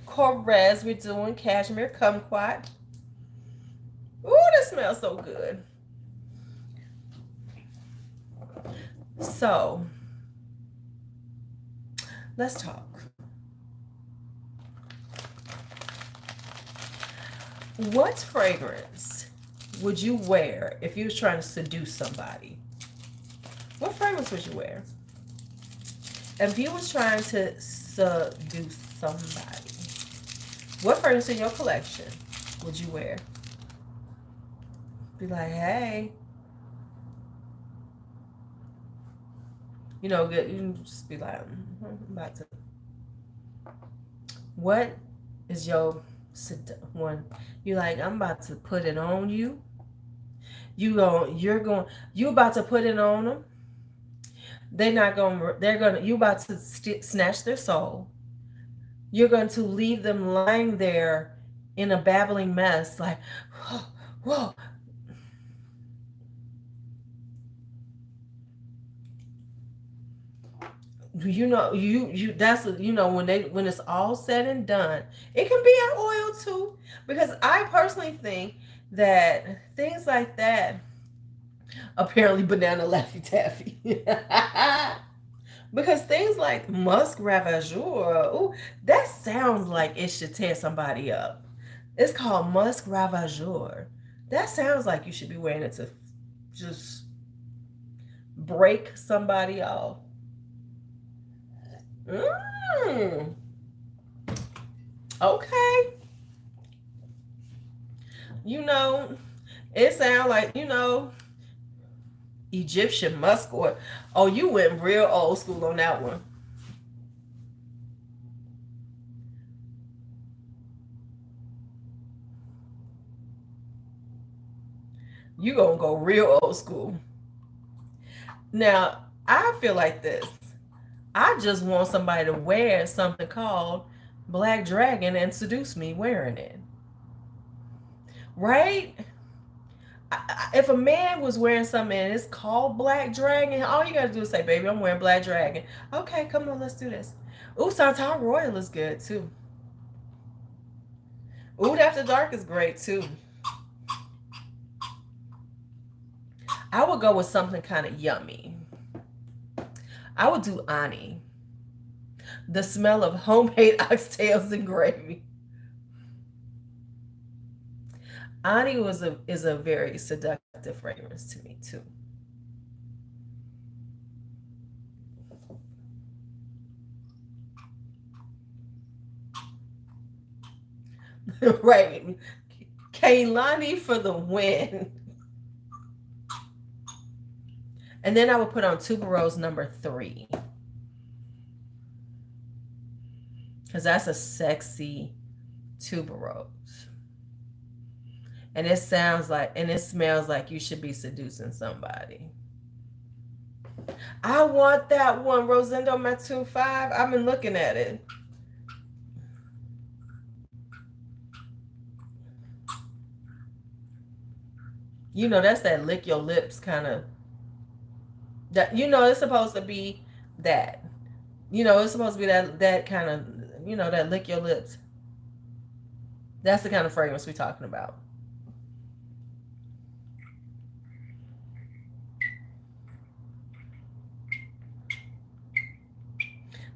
Korres, we're doing Cashmere Kumquat. Ooh, that smells so good. So, let's talk. What fragrance would you wear if you was trying to seduce somebody? What fragrance would you wear? If you was trying to seduce somebody, what fragrance in your collection would you wear? Be like, hey, good. You can just be like, I'm about to. What is your one? You like, I'm about to put it on you. You about to put it on them. They're not gonna. They're gonna. You about to snatch their soul. You're going to leave them lying there in a babbling mess, like, whoa, whoa. You that's when it's all said and done, it can be an oil too, because I personally think that things like that, apparently banana laffy taffy, because things like musk ravageur, ooh, that sounds like it should tear somebody up. It's called musk ravageur. That sounds like you should be wearing it to just break somebody off. Mm, okay. You know, it sounds like, Egyptian musk oil. Oh, you went real old school on that one. You gonna go real old school. Now, I feel like this. I just want somebody to wear something called Black Dragon and seduce me wearing it. Right? If a man was wearing something and it's called Black Dragon, all you gotta do is say, baby, I'm wearing Black Dragon. Okay, come on, let's do this. Ooh, Santal Royal is good too. Oud After Dark is great too. I would go with something kind of yummy. I would do Ani. The smell of homemade oxtails and gravy. Ani is a very seductive fragrance to me too. Right. Kaylani for the win. And then I would put on Tuberose number 3. Because that's a sexy tuberose. And it sounds like, and it smells like you should be seducing somebody. I want that one, Rosendo Mattoon 5. I've been looking at it. You know, that's that lick your lips kind of. That, you know, it's supposed to be that. You know, it's supposed to be that kind of, you know, that lick your lips. That's the kind of fragrance we're talking about.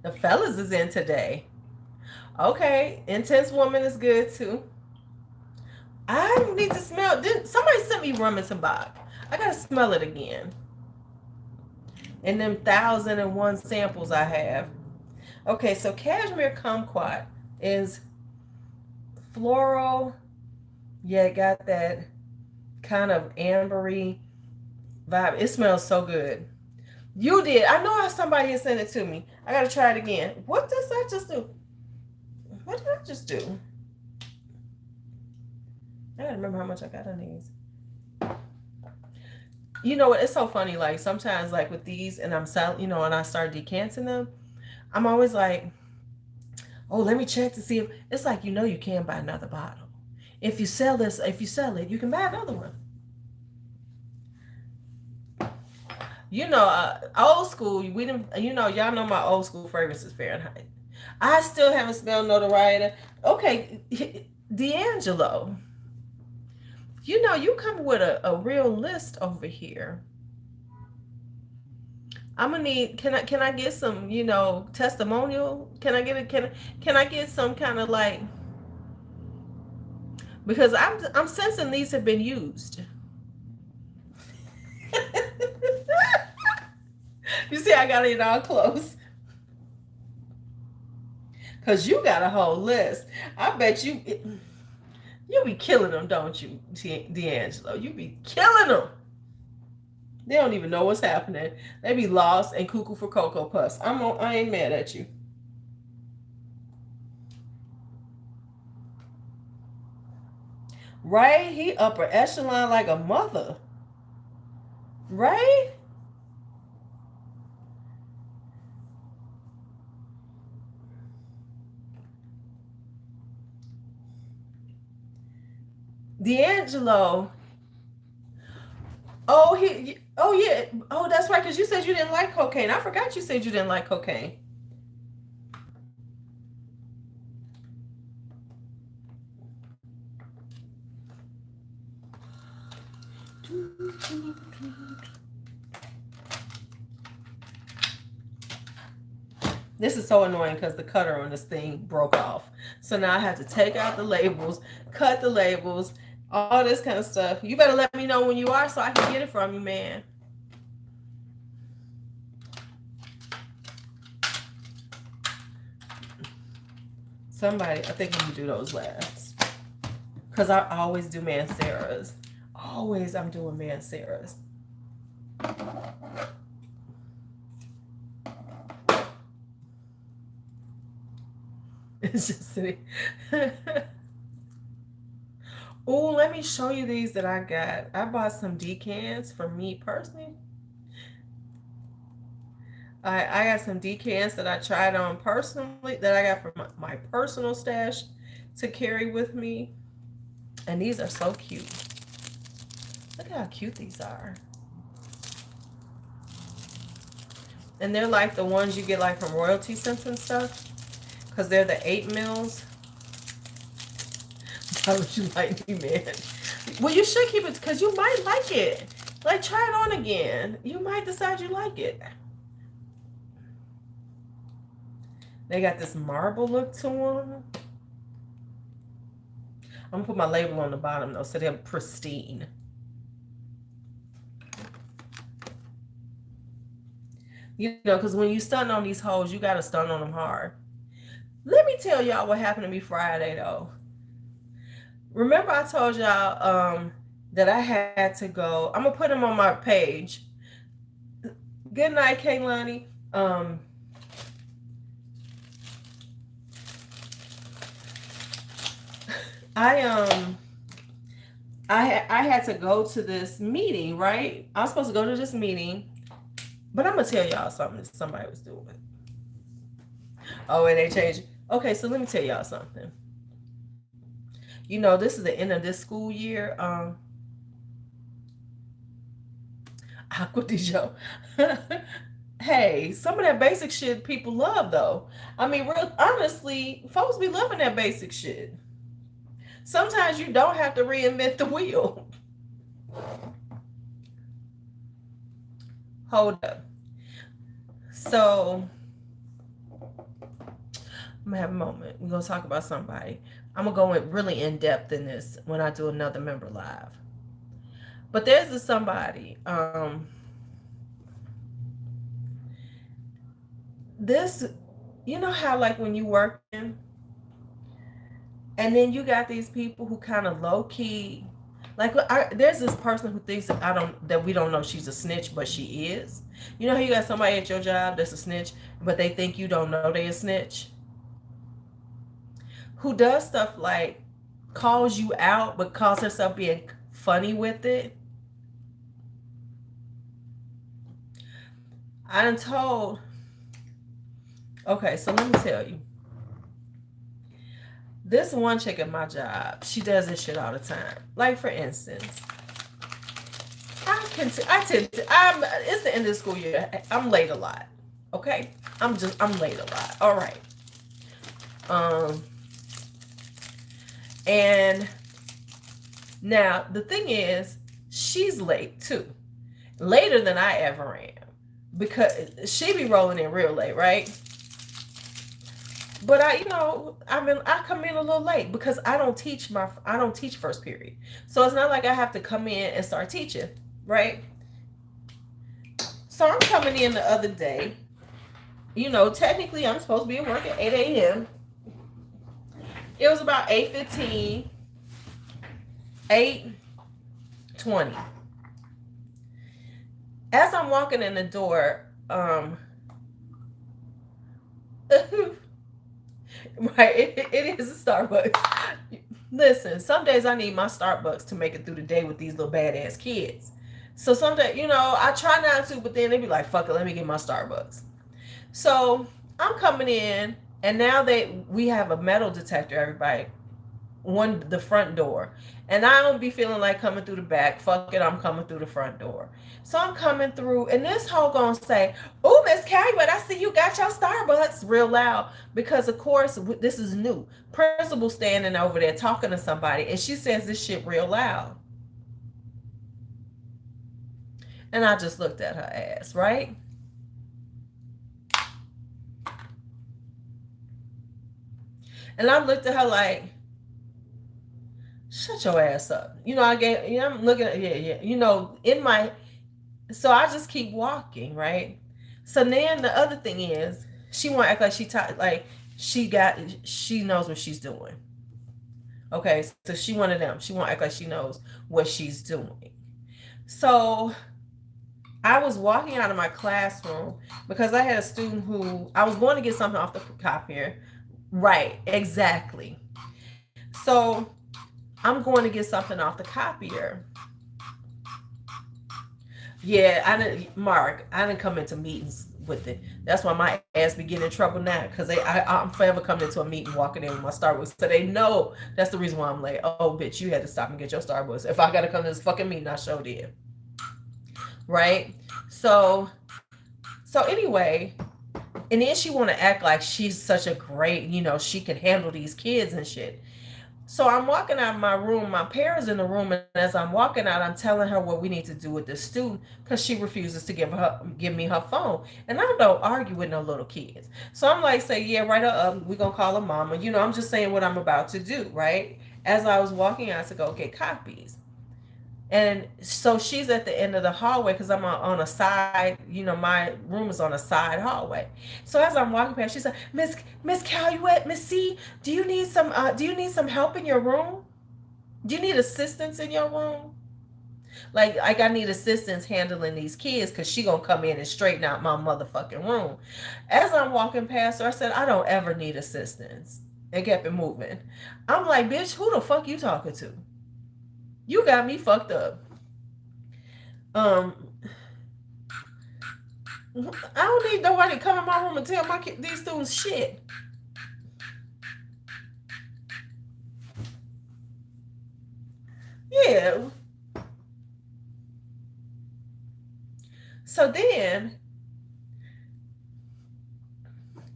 The fellas is in today. Okay, Intense Woman is good too. I need to smell. Somebody sent me rum and tobacco. I gotta smell it again. And them 1,001 samples I have. Okay, so Cashmere Kumquat is floral. Yeah, it got that kind of ambery vibe. It smells so good. You did. I know how somebody had sent it to me. I gotta try it again. What does that just do? What did I just do? I gotta remember how much I got on these. You know what? It's so funny. Like sometimes, like with these, and I'm selling, you know, and I start decanting them, I'm always like, oh, let me check to see if it's like, you know, you can buy another bottle. If you sell this, if you sell it, you can buy another one. You know, old school. We didn't. You know, y'all know my old school fragrances Fahrenheit. I still haven't smelled Notoriety. Okay, D'Angelo. You know, you come with a real list over here. I'm gonna need. Can I get some? You know, testimonial. Can I get it? Can I get some kind of like? Because I'm sensing these have been used. You see, I got it all close. Cause you got a whole list. I bet you be killing them, don't you, D'Angelo? You be killing them. They don't even know what's happening. They be lost and cuckoo for Cocoa Puffs. I ain't mad at you. Right? He upper echelon like a mother. Right? D'Angelo. Oh, oh yeah. Oh, that's right. Because you said you didn't like cocaine. I forgot you said you didn't like cocaine. This is so annoying because the cutter on this thing broke off. So now I have to take out the labels, cut the labels, all this kind of stuff. You better let me know when you are so I can get it from you, man. Somebody, I think I'm going to do those last. Because I always do Mancera's. Always I'm doing Mancera's. It's just sitting. Oh, let me show you these that I got. I bought some decants for me personally. I got some decants that I tried on personally, that I got from my personal stash to carry with me. And these are so cute. Look how cute these are. And they're like the ones you get like from Royalty Scents and stuff. Because they're the 8 mils. Why would you like me, man? Well, you should keep it because you might like it. Like, try it on again. You might decide you like it. They got this marble look to them. I'm going to put my label on the bottom, though, so they're pristine. You know, because when you stun on these hoes, you got to stun on them hard. Let me tell y'all what happened to me Friday, though. Remember I told y'all that I had to go. I'm gonna put them on my page. Good night, Kaylani. I I had to go to this meeting, right? I was supposed to go to this meeting, but I'm gonna tell y'all something that somebody was doing. Oh, and they changed. Okay, so let me tell y'all something. You know, this is the end of this school year. Aqua di Joe. Hey, some of that basic shit people love though. I mean, real honestly, folks be loving that basic shit. Sometimes you don't have to reinvent the wheel. Hold up. So I'm gonna have a moment. We're gonna talk about somebody. I'm gonna go in really in depth in this when I do another member live. But there's this somebody. This, you know how like when you work in, and then you got these people who kind of low key, like there's this person who thinks that we don't know she's a snitch, but she is. You know how you got somebody at your job that's a snitch, but they think you don't know they a snitch. Who does stuff like calls you out, but calls herself being funny with it. I done told. Okay, so let me tell you. This one chick at my job, she does this shit all the time. Like for instance, it's the end of the school year. I'm late a lot. Okay? I'm late a lot. All right. And now the thing is, she's late too. Later than I ever am. Because she be rolling in real late, right? But I come in a little late because I don't teach first period. So it's not like I have to come in and start teaching, right? So I'm coming in the other day. You know, technically I'm supposed to be at work at 8 a.m. It was about 8:15, 8:20. As I'm walking in the door, right, it is a Starbucks. Listen, some days I need my Starbucks to make it through the day with these little badass kids. So some days, I try not to, but then they be like, fuck it, let me get my Starbucks. So I'm coming in, and now we have a metal detector, everybody, the front door. And I don't be feeling like coming through the back. Fuck it, I'm coming through the front door. So I'm coming through, and this hoe gonna say, "Oh, Miss Caillouet, I see you got your Starbucks," real loud, because of course this is new. Principal standing over there talking to somebody, and she says this shit real loud. And I just looked at her ass, right? And I looked at her like, shut your ass up. I'm looking at, yeah. So I just keep walking, right? So then the other thing is, she want to act like she knows what she's doing. Okay, so she one of them. She want to act like she knows what she's doing. So I was walking out of my classroom because I had a student who I was going to get something off the copier. Right, exactly. So I'm going to get something off the copier. Yeah, I didn't come into meetings with it. That's why my ass be getting in trouble now, because I'm forever coming into a meeting walking in with my Starbucks. So they know that's the reason why I'm late. Oh, bitch, you had to stop and get your Starbucks. If I got to come to this fucking meeting, I sure did. Right? So anyway, and then she want to act like she's such a great, she can handle these kids and shit. So I'm walking out of my room. My parents in the room, and as I'm walking out, I'm telling her what we need to do with this student, because she refuses to give me her phone. And I don't argue with no little kids. So I'm like, say, yeah, write her up. We're gonna call her mama. I'm just saying what I'm about to do, right? As I was walking out to go get copies. And so she's at the end of the hallway, because I'm on a side, my room is on a side hallway. So as I'm walking past, she said, Miss Caillouet, Miss C, do you need some help in your room? Do you need assistance in your room? Like I need assistance handling these kids because she gonna come in and straighten out my motherfucking room. As I'm walking past her, I said, I don't ever need assistance. And kept it moving. I'm like, bitch, who the fuck you talking to? You got me fucked up. Um, I don't need nobody to come in my room and tell these students shit. Yeah. So then,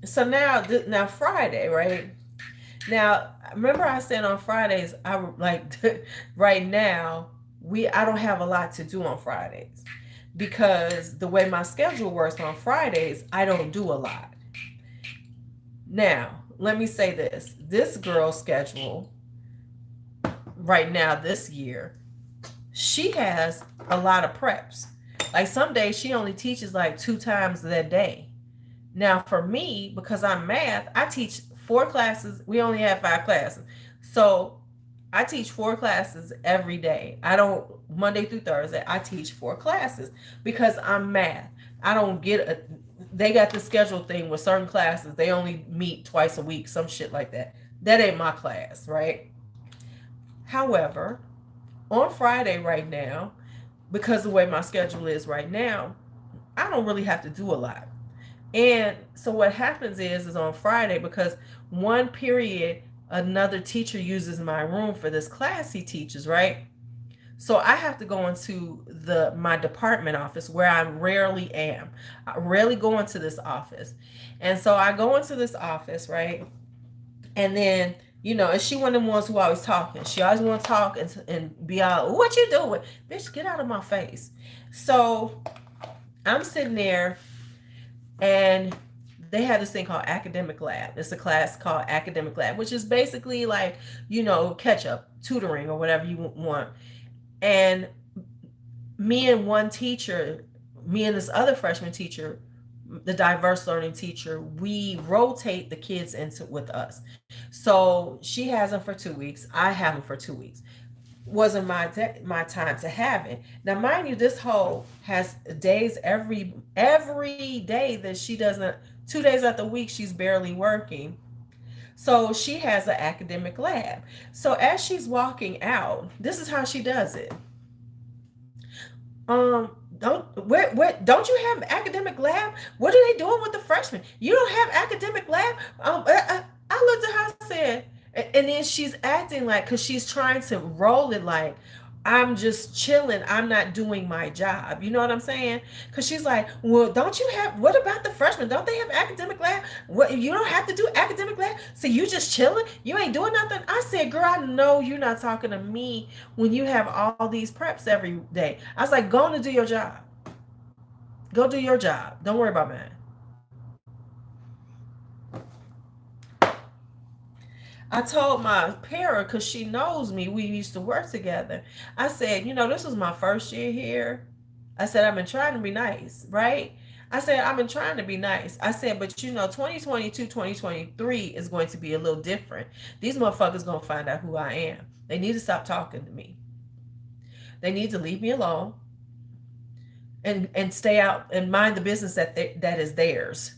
so now Friday, right? Now, remember I said on Fridays, I like right now I don't have a lot to do on Fridays because the way my schedule works on Fridays, I don't do a lot. Now, let me say this. This girl's schedule right now this year, she has a lot of preps. Like some days she only teaches like 2 times that day. Now for me, because I'm math, I teach 4 classes. We only have 5 classes. So I teach 4 classes every day. I don't, Monday through Thursday, I teach 4 classes because I'm math. I don't they got the schedule thing with certain classes. They only meet twice a week, some shit like that. That ain't my class, right? However, on Friday right now, because the way my schedule is right now, I don't really have to do a lot. And so what happens is on Friday, because one period another teacher uses my room for this class he teaches, right? So I have to go into my department office where I rarely am. I rarely go into this office. And so I go into this office, right? And then, and she one of the ones who always talking. She always want to talk and be all, what you doing? Bitch, get out of my face. So I'm sitting there and they have this thing called Academic Lab. It's a class called Academic Lab, which is basically like, catch up, tutoring or whatever you want. And me and this other freshman teacher, the diverse learning teacher, we rotate the kids with us. So she has them for 2 weeks. I have them for 2 weeks. Wasn't my time to have it. Now, mind you, this hoe has days every day that she doesn't. 2 days out the week, she's barely working. So she has an academic lab. So as she's walking out, this is how she does it. Don't you have academic lab? What are they doing with the freshmen? You don't have academic lab? I looked at her and said, and then she's acting like, because she's trying to roll it like, I'm just chilling. I'm not doing my job. You know what I'm saying? Because she's like, well, what about the freshmen? Don't they have academic lab? What, you don't have to do academic lab? So you just chilling? You ain't doing nothing? I said, girl, I know you're not talking to me when you have all these preps every day. I was like, go on and do your job. Go do your job. Don't worry about mine. I told my para, because she knows me, we used to work together. I said, this was my first year here. I said, I've been trying to be nice, right? I said, I've been trying to be nice. I said, but 2022, 2023 is going to be a little different. These motherfuckers going to find out who I am. They need to stop talking to me. They need to leave me alone and stay out and mind the business that is theirs.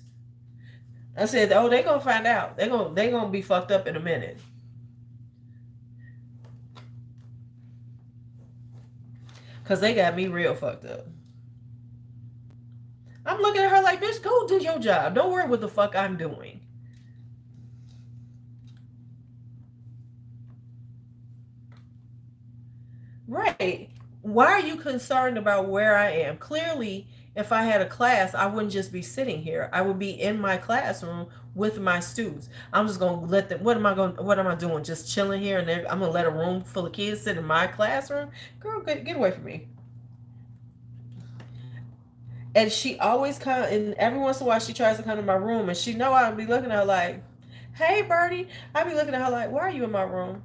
I said, oh, they're going to find out. They're going to be fucked up in a minute. Because they got me real fucked up. I'm looking at her like, bitch, go do your job. Don't worry what the fuck I'm doing. Right. Why are you concerned about where I am? Clearly, if I had a class, I wouldn't just be sitting here. I would be in my classroom with my students. I'm just gonna let them. What am I doing? Just chilling here, and I'm gonna let a room full of kids sit in my classroom? Girl, get away from me. And she always come, and every once in a while she tries to come to my room, and she know I'll be looking at her like, "Hey, Birdie." I'll be looking at her like, "Why are you in my room?"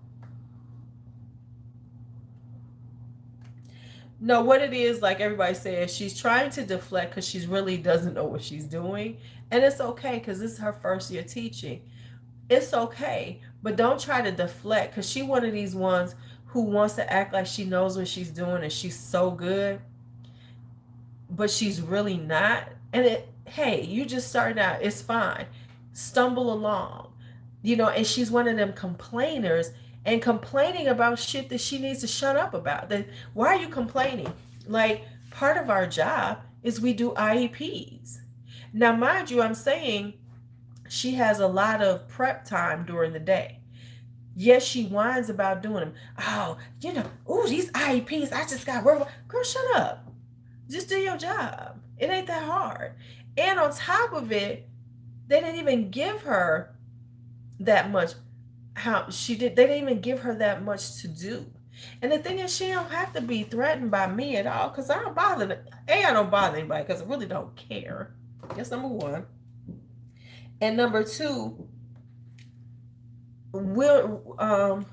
No, what it is, like everybody says, she's trying to deflect because she really doesn't know what she's doing. And it's okay because this is her first year teaching. It's okay. But don't try to deflect because she one of these ones who wants to act like she knows what she's doing and she's so good, but she's really not. And hey, you just started out, it's fine. Stumble along, and she's one of them complainers and complaining about shit that she needs to shut up about. Why are you complaining? Like, part of our job is we do IEPs. Now, mind you, I'm saying she has a lot of prep time during the day. Yes, she whines about doing them. Oh, these IEPs, I just got work. Girl, shut up. Just do your job. It ain't that hard. And on top of it, they didn't even give her that much. They didn't even give her that much to do. And the thing is, she don't have to be threatened by me at all, because I don't bother. I don't bother anybody because I really don't care. That's number one. And number two, we'll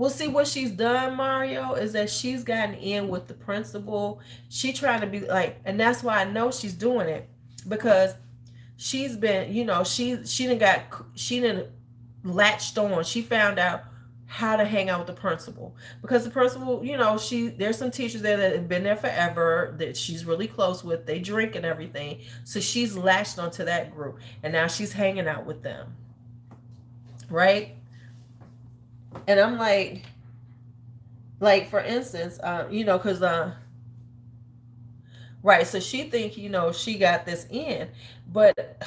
see what she's done, Mario, is that she's gotten in with the principal. She trying to be like, and that's why I know she's doing it, because she's been, she didn't latched on. She found out how to hang out with the principal, because the principal, there's some teachers there that have been there forever that she's really close with. They drink and everything. So she's latched onto that group, and now she's hanging out with them. Right? And I'm like for instance, because right, so she think, she got this in, but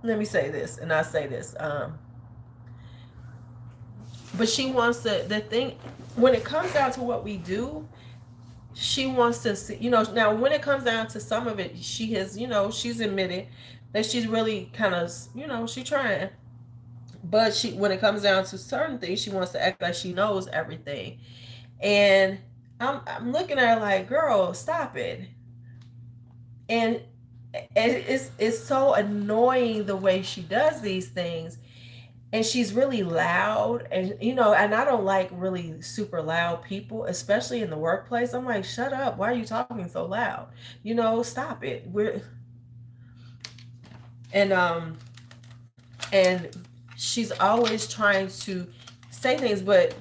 let me say this, and I say this, but she wants to, the thing, when it comes down to what we do, she wants to see, now when it comes down to some of it, she has, she's admitted that she's really kind of, she's trying. But when it comes down to certain things, she wants to act like she knows everything. And I'm looking at her like, girl, stop it. And it's so annoying the way she does these things. And she's really loud, and and I don't like really super loud people, especially in the workplace. I'm like, shut up, why are you talking so loud? Stop it. And she's always trying to say things, but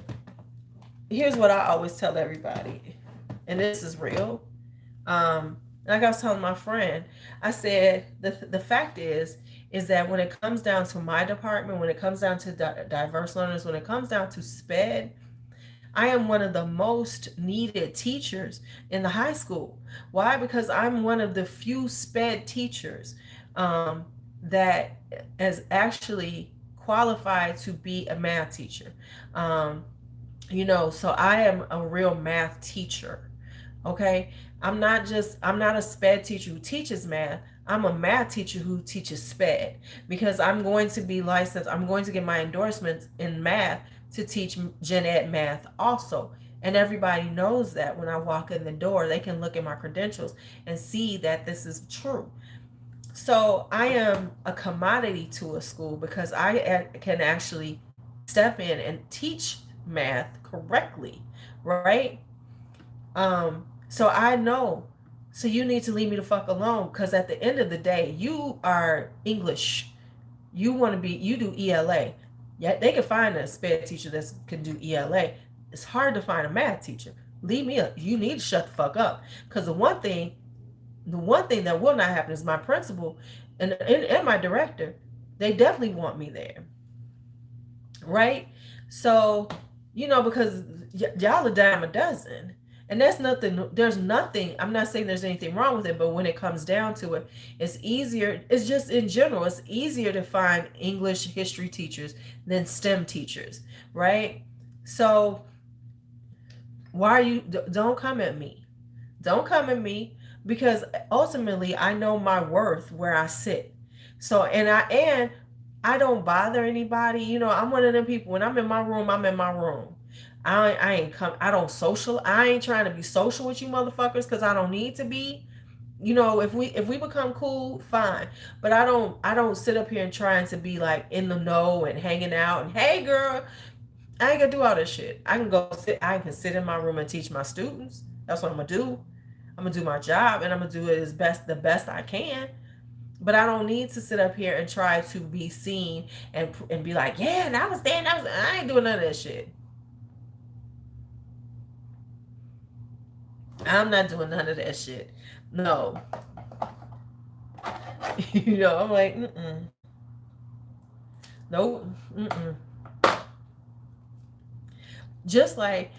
here's what I always tell everybody, and this is real. Like I was telling my friend, I said the fact is that when it comes down to my department, when it comes down to diverse learners, when it comes down to SPED, I am one of the most needed teachers in the high school. Why? Because I'm one of the few SPED teachers that is actually qualified to be a math teacher. So I am a real math teacher. Okay. I'm not a SPED teacher who teaches math. I'm a math teacher who teaches SPED, because I'm going to be licensed. I'm going to get my endorsements in math to teach gen ed math also. And everybody knows that when I walk in the door, they can look at my credentials and see that this is true. So I am a commodity to a school because I can actually step in and teach math correctly, right? So I know. So you need to leave me the fuck alone, because at the end of the day, you are English. You do ELA. Yeah, they can find a SPED teacher that can do ELA. It's hard to find a math teacher. Leave me up. You need to shut the fuck up, because the one thing that will not happen is my principal and my director, they definitely want me there, right? So because y'all a dime a dozen, and there's nothing, I'm not saying there's anything wrong with it, but when it comes down to it, it's easier, it's just in general, it's easier to find English history teachers than STEM teachers, right? So don't come at me. Don't come at me, because ultimately I know my worth where I sit. So and I don't bother anybody. I'm one of them people, when I'm in my room, I'm in my room. I don't social. I ain't trying to be social with you motherfuckers, because I don't need to be. If we become cool, fine. But I don't sit up here and trying to be like in the know and hanging out and, hey girl, I ain't gonna do all this shit. I can sit in my room and teach my students. That's what I'm gonna do. I'm gonna do my job, and I'm gonna do it the best I can. But I don't need to sit up here and try to be seen and be like, yeah, and I was there, and I ain't doing none of that shit. I'm not doing none of that shit. No. I'm like, nope. Just like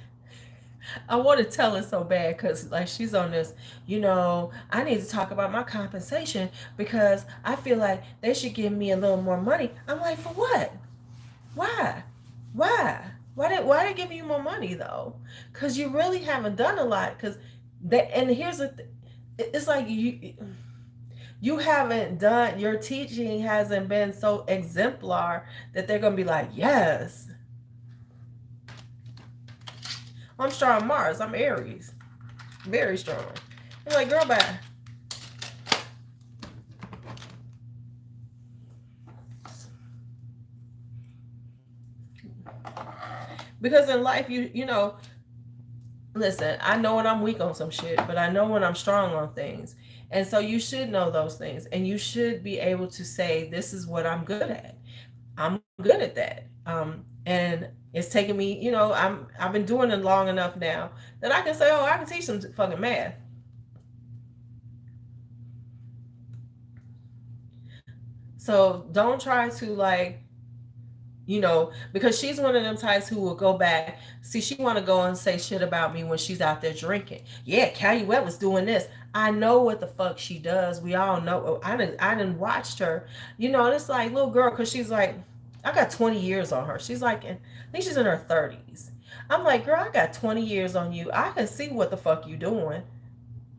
I want to tell her so bad because like she's on this, I need to talk about my compensation because I feel like they should give me a little more money. I'm like, for what? Why? Why? Why they give you more money though? Because you really haven't done a lot. Because and here's it's like you haven't done, your teaching hasn't been so exemplar that they're gonna be like, yes, I'm strong Mars, I'm Aries, very strong. I'm like, girl, bye. Because in life, listen, I know when I'm weak on some shit, but I know when I'm strong on things. And so you should know those things. And you should be able to say, this is what I'm good at. I'm good at that. And it's taken me, I've been doing it long enough now that I can say, oh, I can teach some fucking math. So don't try to like, because she's one of them types who will go back. See, she want to go and say shit about me when she's out there drinking. Yeah, Caillouet was doing this. I know what the fuck she does. We all know. I didn't watched her. And it's like little girl, because she's like, I got 20 years on her. She's like, I think she's in her 30s. I'm like, girl, I got 20 years on you. I can see what the fuck you doing.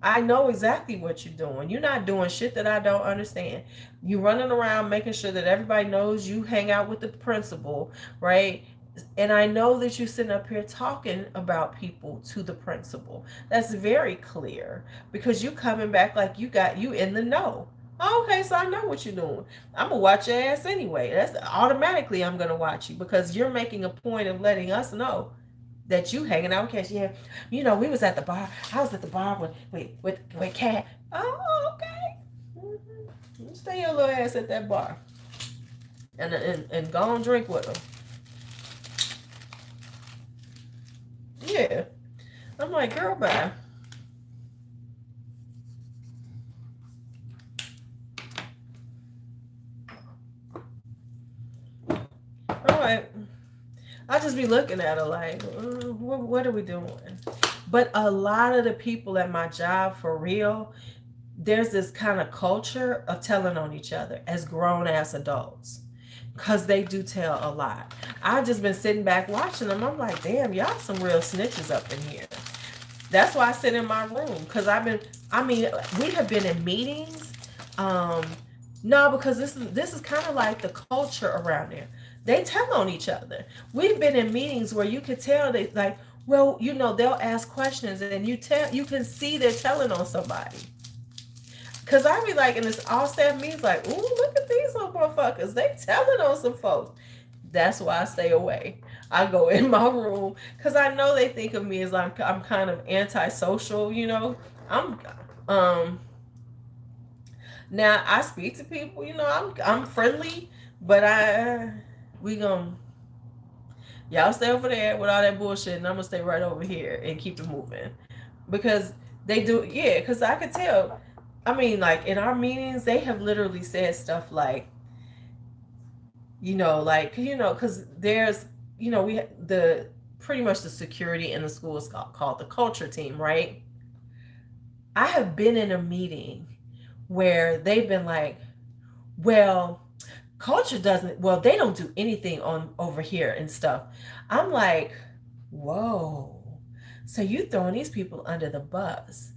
I know exactly what you're doing. You're not doing shit that I don't understand. You running around making sure that everybody knows you hang out with the principal, right? And I know that you're sitting up here talking about people to the principal. That's very clear because you coming back like you in the know. Okay, so I know what you're doing. I'm gonna watch your ass anyway. That's automatically I'm gonna watch you because you're making a point of letting us know that you hanging out with Cash. Yeah, we was at the bar. I was at the bar with Cat. Oh, okay. You stay your little ass at that bar, and go and drink with them. Yeah, I'm like, girl, bye. All right. I just be looking at her like, what are we doing? But a lot of the people at my job, for real, there's this kind of culture of telling on each other as grown ass adults because they do tell a lot. I've just been sitting back watching them. I'm like, damn, y'all some real snitches up in here. That's why I sit in my room because we have been in meetings. No, because this is kind of like the culture around there. They tell on each other. We've been in meetings where you could tell they like, well, they'll ask questions and you can see they're telling on somebody. Cause I be like in this all staff meetings, like, ooh, look at these little motherfuckers. They telling on some folks. That's why I stay away. I go in my room because I know they think of me as I'm kind of antisocial. I'm now I speak to people. I'm friendly, but we gonna y'all stay over there with all that bullshit, and I'm gonna stay right over here and keep it moving because they do. Yeah, because I could tell. Like in our meetings, they have literally said stuff like, because there's, we the pretty much the security in the school is called the culture team, right? I have been in a meeting where they've been like, well, culture doesn't, well, they don't do anything on over here and stuff. I'm like, whoa. So you throwing these people under the bus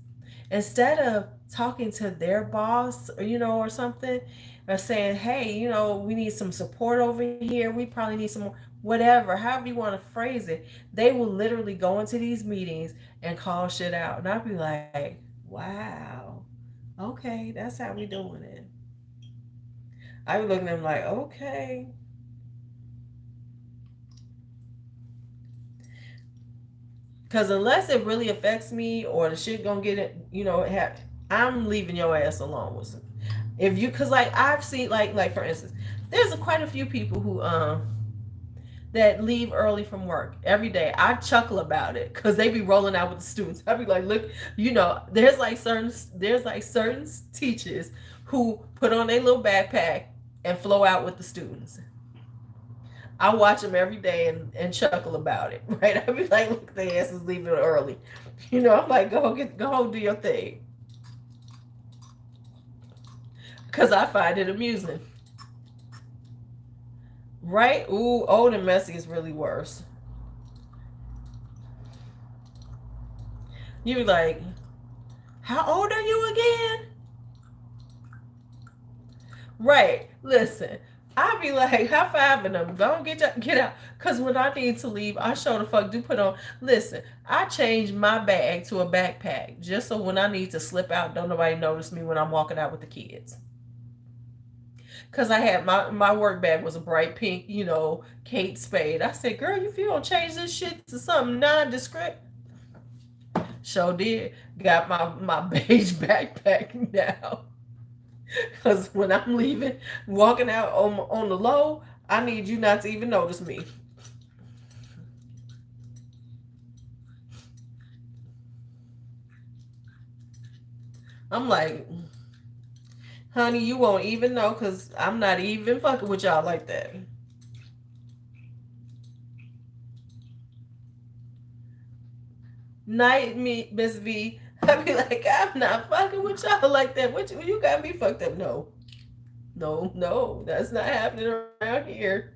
instead of talking to their boss or something, or saying, hey, we need some support over here. We probably need some more, whatever, however you want to phrase it. They will literally go into these meetings and call shit out. And I'll be like, wow, okay, that's how we doing it. I be looking at them like, okay. Because unless it really affects me or the shit gonna get it, I'm leaving your ass alone with some. If you, cause like I've seen like for instance, there's quite a few people who that leave early from work every day. I chuckle about it because they be rolling out with the students. I be like, look, there's certain teachers who put on their little backpack and flow out with the students. I watch them every day and chuckle about it, right? I be like, look, their asses leaving early. I'm like, go do your thing, because I find it amusing. Right? Ooh, old and messy is really worse. You be like, how old are you again? Right. Listen, I be like, high fiving them. Don't get out. Cause when I need to leave, I sure the fuck do put on. Listen, I changed my bag to a backpack just so when I need to slip out, don't nobody notice me when I'm walking out with the kids. Cause I had my work bag was a bright pink, Kate Spade. I said, girl, if you don't change this shit to something nondescript, sure did. Got my beige backpack now. Cause when I'm leaving, walking out on the low, I need you not to even notice me. I'm like, honey, you won't even know because I'm not even fucking with y'all like that. Night, me, Miss V. I be like, I'm not fucking with y'all like that. What you got me fucked up? No, no, no, that's not happening around here.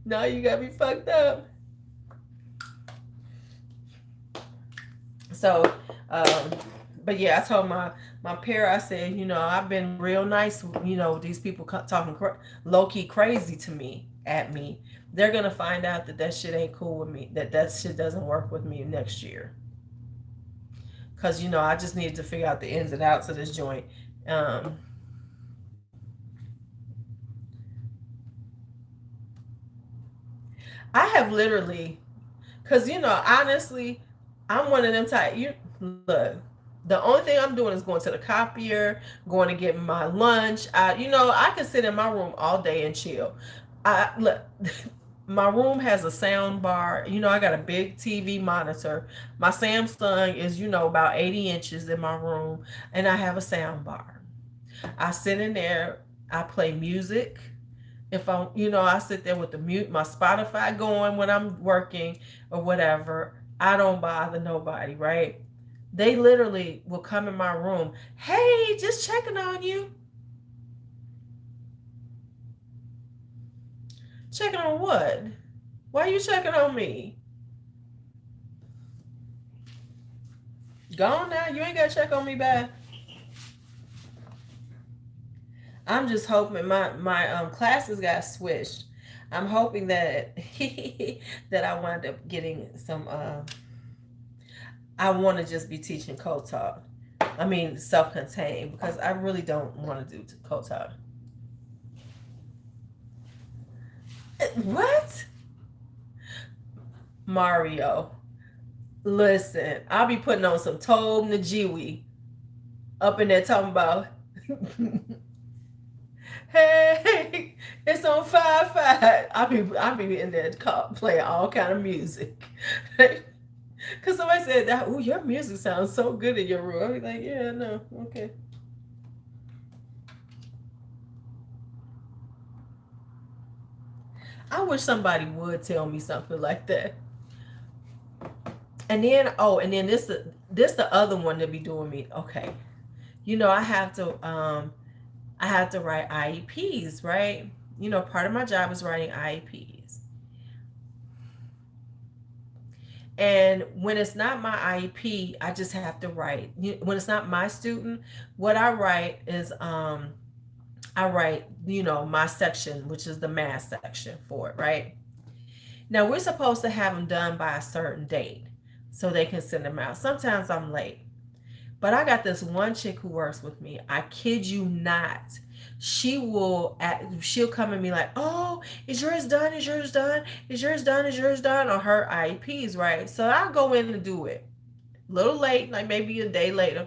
No, you got me fucked up. So, um, but yeah, I told my pair, I said, I've been real nice. These people talking low key crazy to me at me. They're gonna find out that shit ain't cool with me. That shit doesn't work with me next year. Cause I just needed to figure out the ins and outs of this joint. Um, I have literally, cause honestly, I'm one of them type. You look, the only thing I'm doing is going to the copier, going to get my lunch. I can sit in my room all day and chill. I look, my room has a sound bar. I got a big TV monitor. My Samsung is about 80 inches in my room, and I have a sound bar. I sit in there. I play music. If I sit there with the mute, my Spotify going when I'm working or whatever. I don't bother nobody, right? They literally will come in my room. Hey, just checking on you. Checking on what? Why are you checking on me? Go on now. You ain't got to check on me back. I'm just hoping my classes got switched. I'm hoping that that I wind up getting some. I want to just be teaching code talk. I mean, self-contained, because I really don't want to do code talk. What? Mario. Listen, I'll be putting on some Tobe Najiwi up in there talking about, hey, it's on 5-5. I'll be in there playing all kind of music. Because somebody said that, oh, your music sounds so good in your room. I'll be like, yeah, no, okay. I wish somebody would tell me something like that. And then this the other one that be doing me. Okay. I have to write IEPs, right? Part of my job is writing IEPs. And when it's not my IEP, I just have to write. When it's not my student, what I write is I write, my section, which is the math section for it, right? Now we're supposed to have them done by a certain date so they can send them out. Sometimes I'm late. But I got this one chick who works with me. I kid you not. She'll come at me like, oh, is yours done? Is yours done? Is yours done? Is yours done? On her IEPs, right? So I'll go in and do it. A little late, like maybe a day later.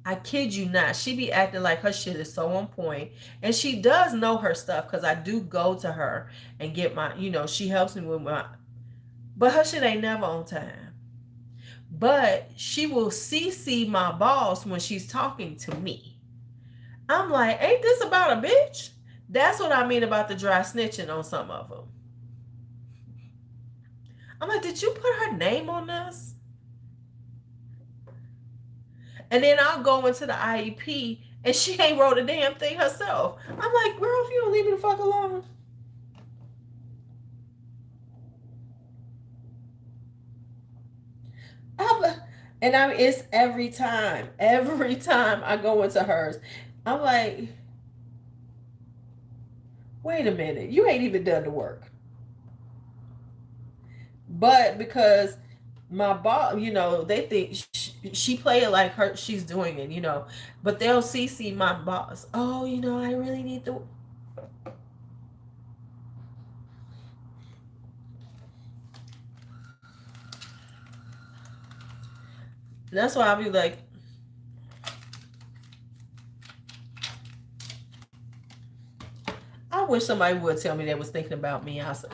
I kid you not. She be acting like her shit is so on point. And she does know her stuff because I do go to her and get my, she helps me with my, but her shit ain't never on time. But she will CC my boss when she's talking to me. I'm like, ain't this about a bitch? That's what I mean about the dry snitching on some of them. I'm like, did you put her name on this? And then I'll go into the IEP and she ain't wrote a damn thing herself. I'm like, girl, if you don't leave me the fuck alone. It's every time I go into hers. I'm like, wait a minute, you ain't even done the work. But because my boss, they think she play it like she's doing it, but they'll CC my boss. Oh, I really need to. That's why I'll be like, I wish somebody would tell me they was thinking about me. I said,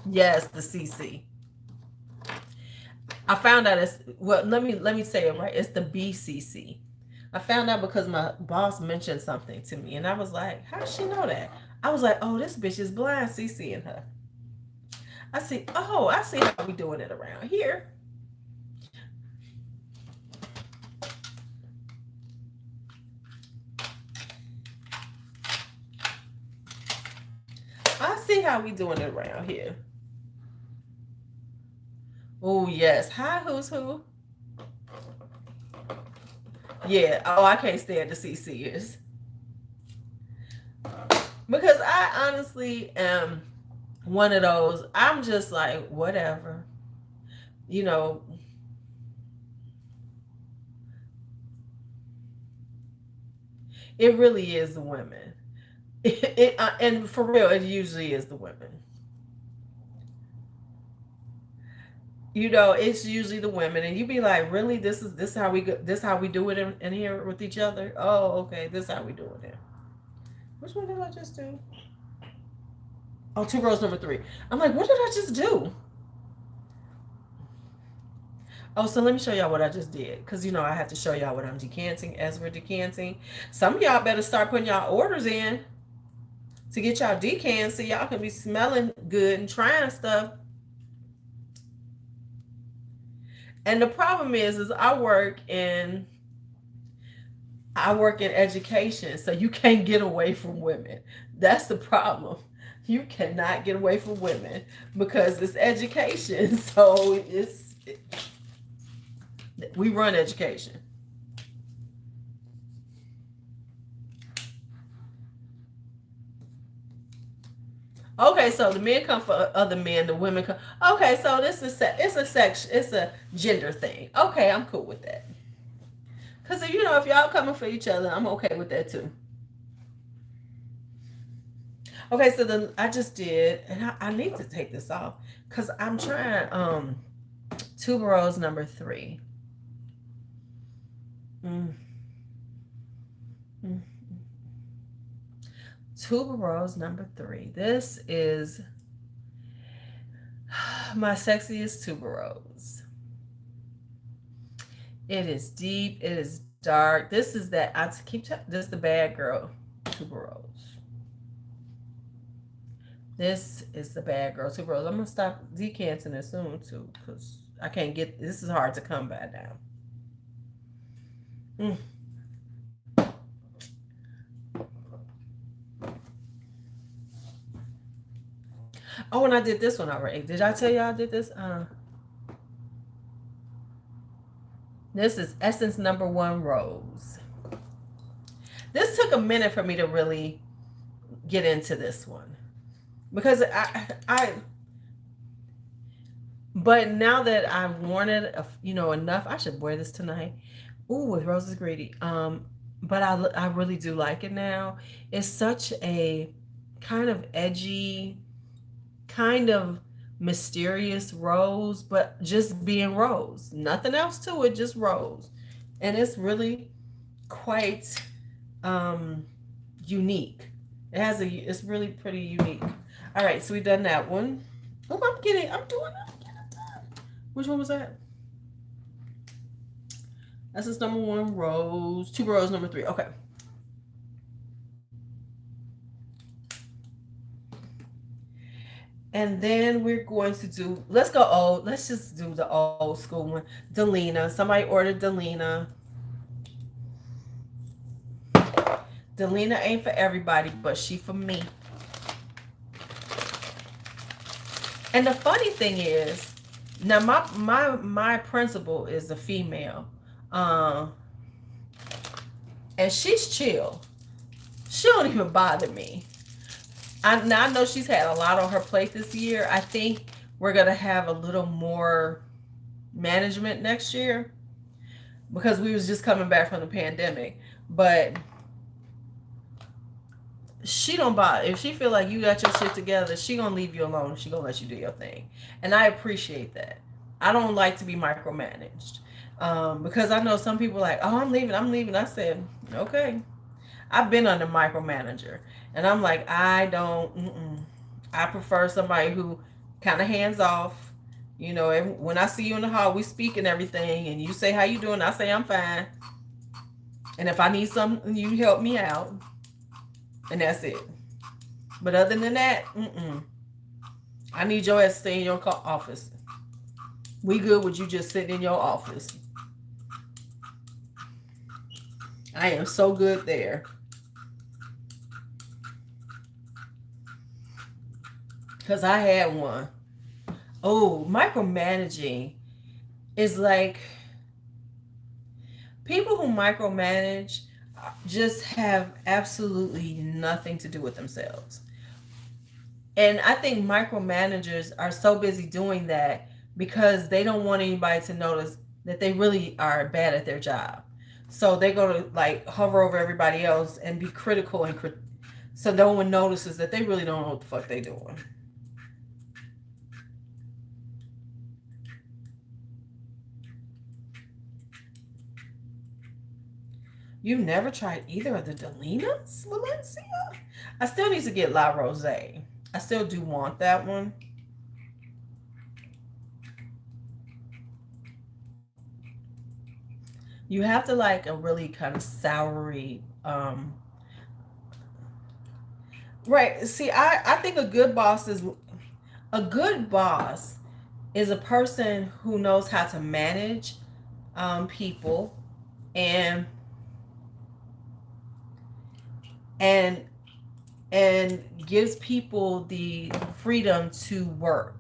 yes, the CC. I found out let me say it right. It's the BCC. I found out because my boss mentioned something to me, and I was like, how does she know that? I was like, oh, this bitch is blind CCing her. I see how we doing it around here. I see how we doing it around here. Oh, yes. Hi, who's who? Yeah. Oh, I can't stand the CCers. Because I honestly am one of those. I'm just like, whatever. It really is the women. And for real, it usually is the women. It's usually the women, and you be like, really, this how we go, this how we do it in here with each other. Oh, okay, this how we do it here. Which one did I just do? Oh, Tuberose number 3. I'm like, what did I just do? Oh, so let me show y'all what I just did, because I have to show y'all what I'm decanting as we're decanting. Some of y'all better start putting y'all orders in to get y'all decants so y'all can be smelling good and trying stuff. And the problem is I work in education, so you can't get away from women. That's the problem. You cannot get away from women because it's education. So we run education. Okay, so the men come for other men, the women come. Okay, so it's a gender thing. Okay, I'm cool with that. Because if y'all coming for each other, I'm okay with that too. Okay, so then I just did, and I need to take this off because I'm trying Tuberose number 3. Tuberose number 3. This is my sexiest tuberose. It is deep. It is dark. This is that this is the bad girl tuberose. This is the bad girl tuberose. I'm gonna stop decanting it soon too, because I can't get. This is hard to come by now. Oh, and I did this one already. Did I tell y'all I did this? This is Essence number 1 Rose. This took a minute for me to really get into this one because but now that I've worn it, enough, I should wear this tonight. Ooh, Rose is greedy. But I really do like it now. It's such a kind of edgy, kind of mysterious rose, but just being rose. Nothing else to it, just rose. And it's really quite unique. It's really pretty unique. All right, so we've done that one. Oh, I'm getting done. Which one was that? That's his number one rose. Tuberose number 3. Okay. And then we're going to do, let's go old. Let's just do the old school one. Delina. Somebody ordered Delina. Delina ain't for everybody, but she for me. And the funny thing is, now my principal is a female. Um, and she's chill. She don't even bother me. I know she's had a lot on her plate this year. I think we're gonna have a little more management next year because we was just coming back from the pandemic. But she don't bother. If she feel like you got your shit together, she gonna leave you alone. She gonna let you do your thing, and I appreciate that. I don't like to be micromanaged because I know some people are like, oh, I'm leaving, I'm leaving. I said, okay. I've been under micromanager, and I'm like, I don't. I prefer somebody who kind of hands off. You know, when I see you in the hall, we speak and everything, and you say how you doing, I say I'm fine. And if I need something, you help me out, and that's it. But other than that, I need your ass to stay in your office. We good with you just sitting in your office. I am so good there. Because I had one. Oh, micromanaging is like people who micromanage just have absolutely nothing to do with themselves. And I think micromanagers are so busy doing that because they don't want anybody to notice that they really are bad at their job. So they're going to like hover over everybody else and be critical so no one notices that they really don't know what the fuck they doing. You've never tried either of the Delinas, Valencia? I still need to get La Rose. I still do want that one. You have to like a really kind of soury, right. See, I think a good boss is a person who knows how to manage people and and and gives people the freedom to work.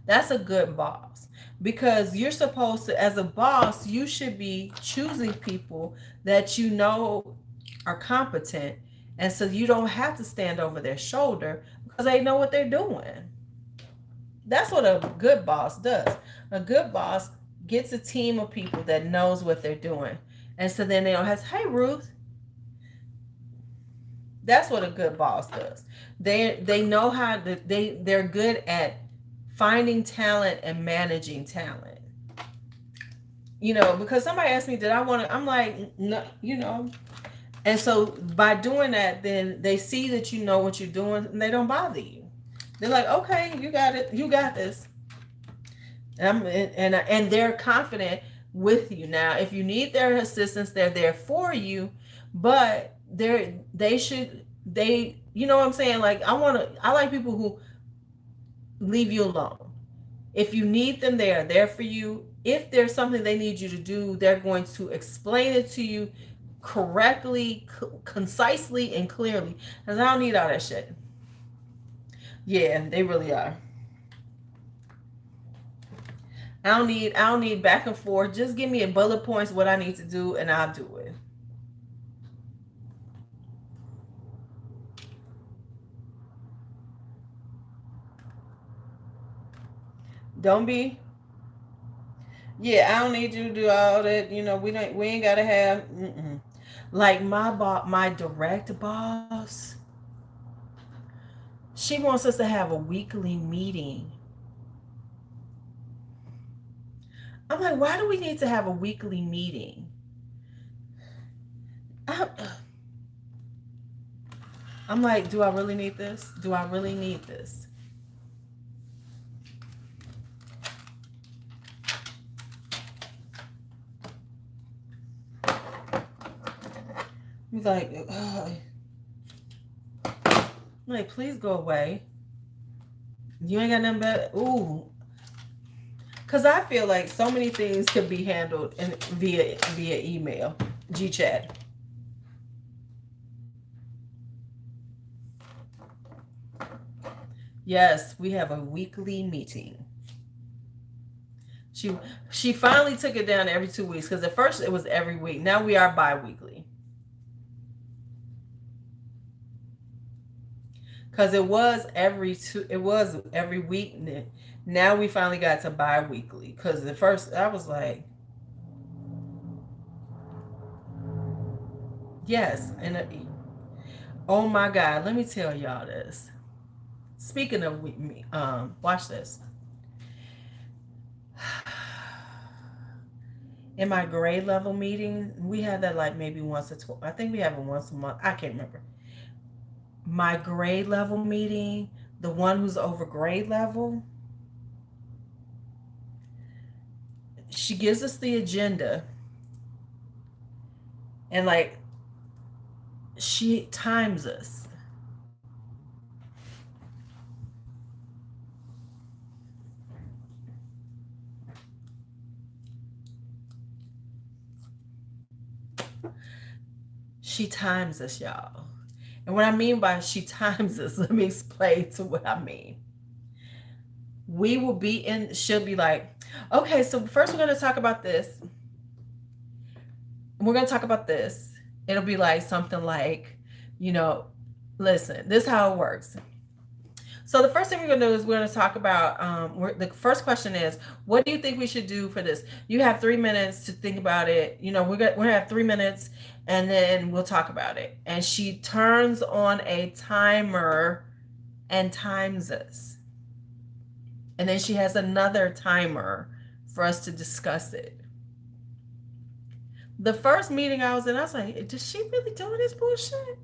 That's a good boss because you're supposed to, as a boss, you should be choosing people that you know are competent, and so you don't have to stand over their shoulder because they know what they're doing. That's what a good boss does. A good boss gets a team of people that knows what they're doing, and so then they don't have to, hey Ruth. That's what a good boss does. They know how to, they're good at finding talent and managing talent. You know, because somebody asked me, did I want to? I'm like, no, you know. And so by doing that, then they see that you know what you're doing, and they don't bother you. They're like, okay, you got it, you got this, and they're confident with you. Now, if you need their assistance, they're there for you, but they you know what I'm saying? Like I like people who leave you alone. If you need them, they are there for you. If there's something they need you to do, they're going to explain it to you correctly, concisely, and clearly. Because I don't need all that shit. Yeah, they really are. I don't need back and forth. Just give me a bullet points what I need to do, and I'll do it. Don't be. Yeah, I don't need you to do all that. You know, we ain't gotta have. Like my direct boss. She wants us to have a weekly meeting. I'm like, why do we need to have a weekly meeting? I'm like, do I really need this? Do I really need this? He's like, please go away. You ain't got nothing better. Ooh. Because I feel like so many things could be handled via email, GChat. Yes, we have a weekly meeting. She finally took it down every 2 weeks, because at first it was every week. Now we are bi-weekly. Because it was every week. Now we finally got to bi-weekly. Because at first I was like, yes. And oh my God, let me tell y'all this. Speaking of watch this. In my grade level meeting, we had that like maybe once I think we have it once a month. I can't remember. My grade level meeting, the one who's over grade level, she gives us the agenda, and like she times us. She times us, y'all. And what I mean by she times us, let me explain to what I mean. We will be she'll be like, okay, so first we're going to talk about this. We're going to talk about this. It'll be like something like, listen, this is how it works. So the first thing we're going to do is we're going to talk about, the first question is, what do you think we should do for this? You have 3 minutes to think about it. We're going to have 3 minutes, and then we'll talk about it. And she turns on a timer and times us. And then she has another timer for us to discuss it. The first meeting I was in, I was like, is she really doing this bullshit?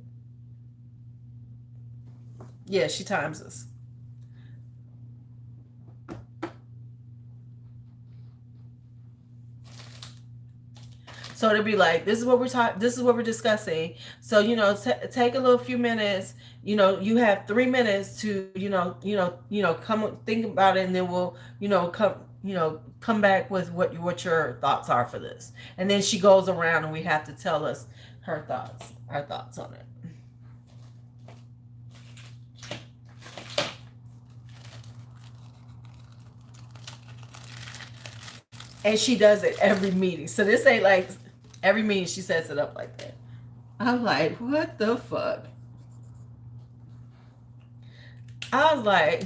Yeah, she times us. So it'll be like, this is what we're discussing. So, take a little few minutes, you have 3 minutes to, come think about it, and then we'll, come back with what your thoughts are for this. And then she goes around and we have to tell us our thoughts on it. And she does it every meeting. So this ain't like every meeting she sets it up like that. I'm like, what the fuck? I was like,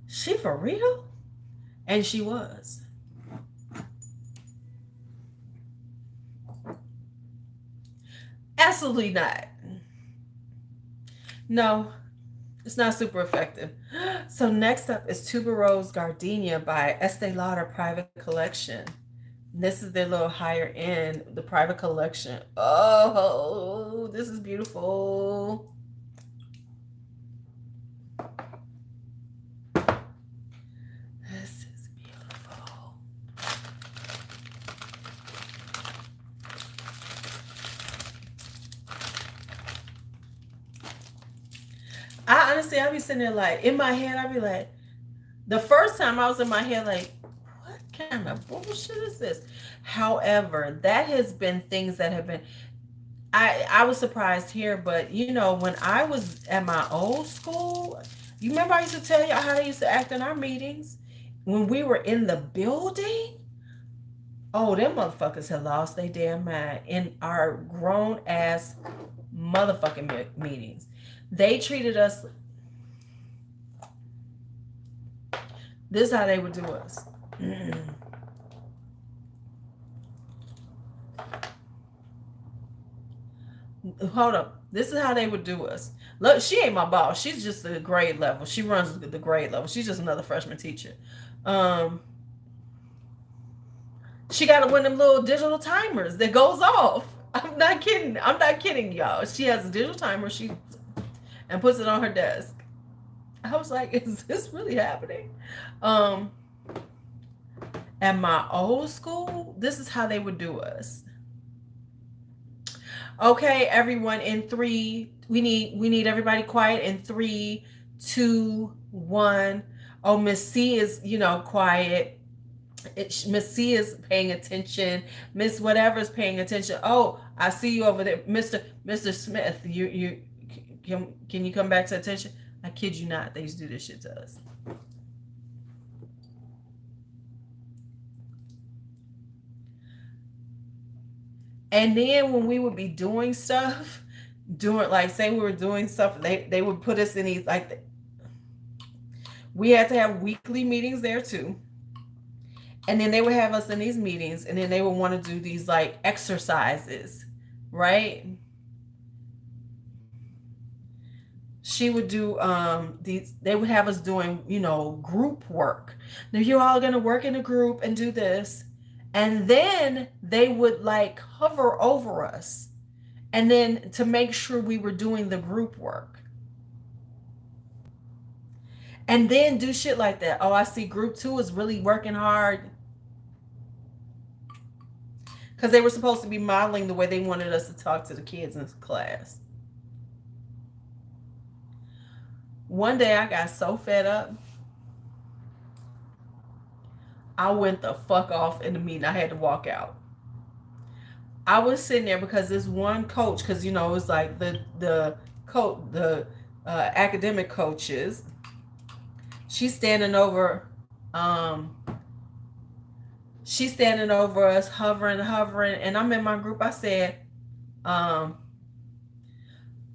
she for real? And she was. Absolutely not. No, it's not super effective. So next up is Tuberose Gardenia by Estee Lauder Private Collection. This is their little higher end, the private collection. Oh, this is beautiful. This is beautiful. I honestly, I'll be sitting there like, in my head, I'll be like, the first time I was in my head like, what kind of bullshit is this? However, that has been things that have been, I was surprised here, but when I was at my old school, you remember I used to tell y'all how they used to act in our meetings? When we were in the building, oh, them motherfuckers had lost their damn mind in our grown ass motherfucking meetings. They treated us, this is how they would do us. Hold up. This is how they would do us. Look, she ain't my boss. She's just the grade level. She runs the grade level. She's just another freshman teacher. She got to win them little digital timers that goes off. I'm not kidding. I'm not kidding, y'all. She has a digital timer. She and puts it on her desk. I was like, is this really happening? At my old school, this is how they would do us. Okay, everyone, in 3, we need everybody quiet in 3, 2, 1. Oh, Miss C is, quiet. Miss C is paying attention. Miss whatever is paying attention. Oh, I see you over there, Mr. Smith. You can you come back to attention? I kid you not. They used to do this shit to us. And then when we would be doing stuff, say we were doing stuff, they would put us in these, like, we had to have weekly meetings there too. And then they would have us in these meetings, and then they would want to do these like exercises, right? She would do they would have us doing, group work. Now you're all gonna work in a group and do this. And then they would like hover over us, and then to make sure we were doing the group work. And then do shit like that. Oh, I see group 2 is really working hard. Because they were supposed to be modeling the way they wanted us to talk to the kids in class. One day I got so fed up, I went the fuck off in the meeting. I had to walk out. I was sitting there because this one coach, because it was like the academic coaches. She's standing over us, hovering, and I'm in my group. I said, I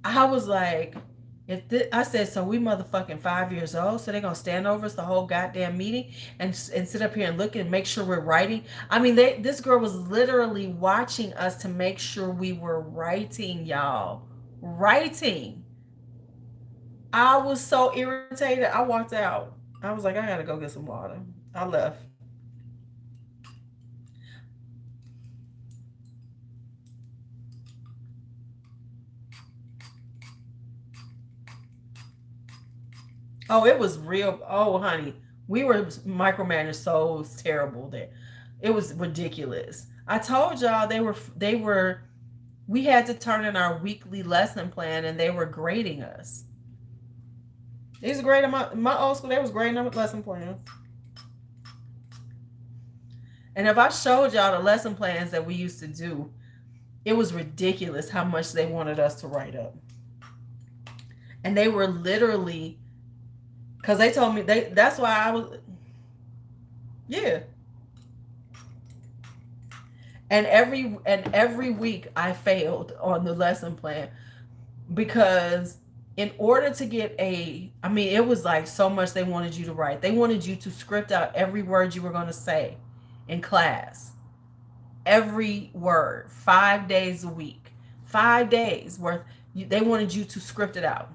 was like, I said, so we motherfucking 5 years old, so they're gonna stand over us the whole goddamn meeting and sit up here and look and make sure we're writing. I mean, this girl was literally watching us to make sure we were writing, y'all. Writing. I was so irritated. I walked out. I was like, I gotta go get some water. I left. Oh, it was real. Oh, honey, we were micromanaged so terrible there. It was ridiculous. I told y'all we had to turn in our weekly lesson plan, and they were grading us. They used to grade my old school. They was grading them lesson plans. And if I showed y'all the lesson plans that we used to do, it was ridiculous how much they wanted us to write up. And they were literally, because they told me that's why I was, yeah. And every week I failed on the lesson plan, because in order to get it was like so much they wanted you to write. They wanted you to script out every word you were going to say in class. Every word, 5 days a week, 5 days worth. They wanted you to script it out.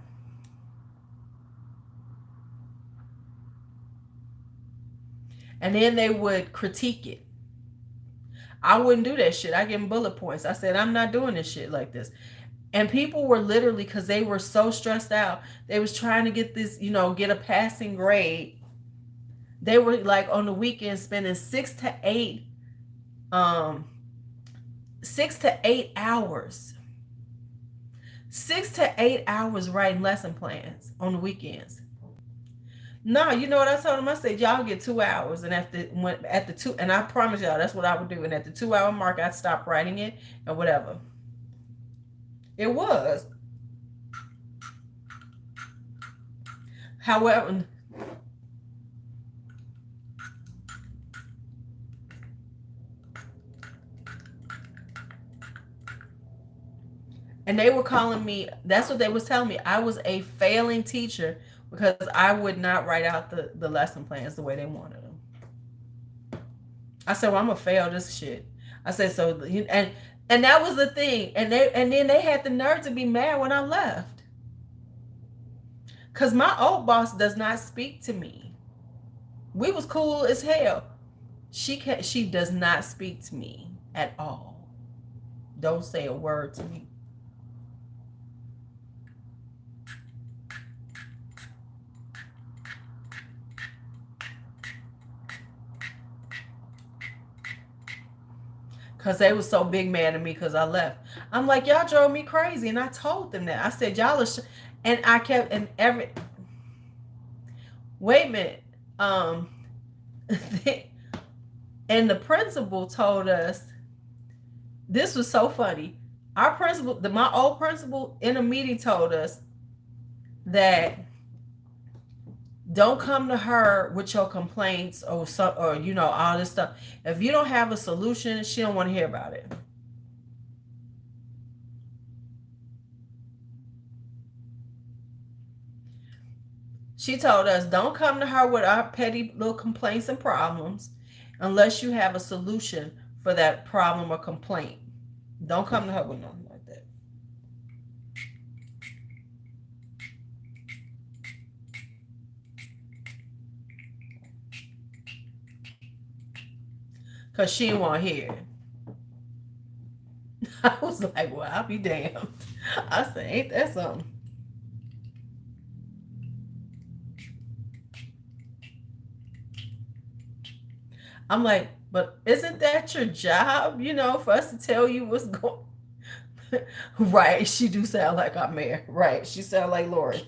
And then they would critique it. I wouldn't do that shit. I give them bullet points. I said, I'm not doing this shit like this. And people were literally, because they were so stressed out, they was trying to get this, get a passing grade. They were like on the weekend spending 6 to 8 hours. 6 to 8 hours writing lesson plans on the weekends. No, you know what I told them? I said, y'all get 2 hours, and at the 2, and I promise y'all that's what I would do. And at the 2 hour mark, I'd stop writing it and whatever. It was. However, and they were calling me, that's what they was telling me. I was a failing teacher because I would not write out the lesson plans the way they wanted them. I said, well, I'm going to fail this shit. I said, so, and that was the thing. And then they had the nerve to be mad when I left. Because my old boss does not speak to me. We was cool as hell. She does not speak to me at all. Don't say a word to me. Because they was so big mad at me because I left. I'm like, y'all drove me crazy. And I told them that. I said, y'all are... And I kept... And every... Wait a minute. And the principal told us... This was so funny. Our principal... My old principal in a meeting told us that... Don't come to her with your complaints or all this stuff. If you don't have a solution, she don't want to hear about it. She told us, don't come to her with our petty little complaints and problems unless you have a solution for that problem or complaint. Don't come to her with nothing like that. Because she didn't want to hear it. I was like, well, I'll be damned. I said, ain't that something? I'm like, but isn't that your job, for us to tell you what's going on? Right, she do sound like our mayor. Right, she sound like Lori.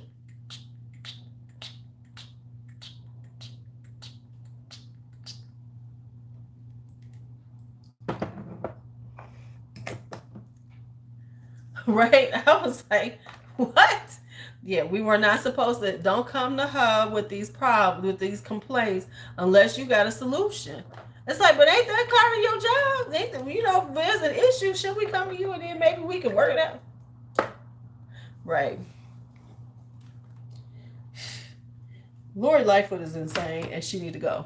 Right? I was like, what? Yeah, we were not supposed to. Don't come to her with these problems, with these complaints, unless you got a solution. It's like, but ain't that part of your job? If there's an issue, should we come to you and then maybe we can work it out? Right. Lori Lightfoot is insane and she need to go.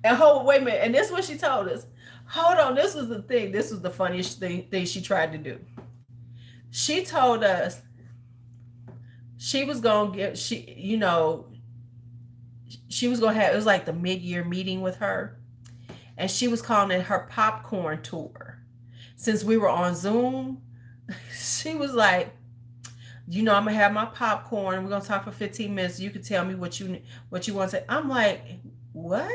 And wait a minute, and this is what she told us. Hold on, this was the thing. This was the funniest thing she tried to do. She told us she was going to get, she was going to have, it was like the mid-year meeting with her. And she was calling it her popcorn tour. Since we were on Zoom, she was like, I'm going to have my popcorn. We're going to talk for 15 minutes. You can tell me what you want to say. I'm like, what?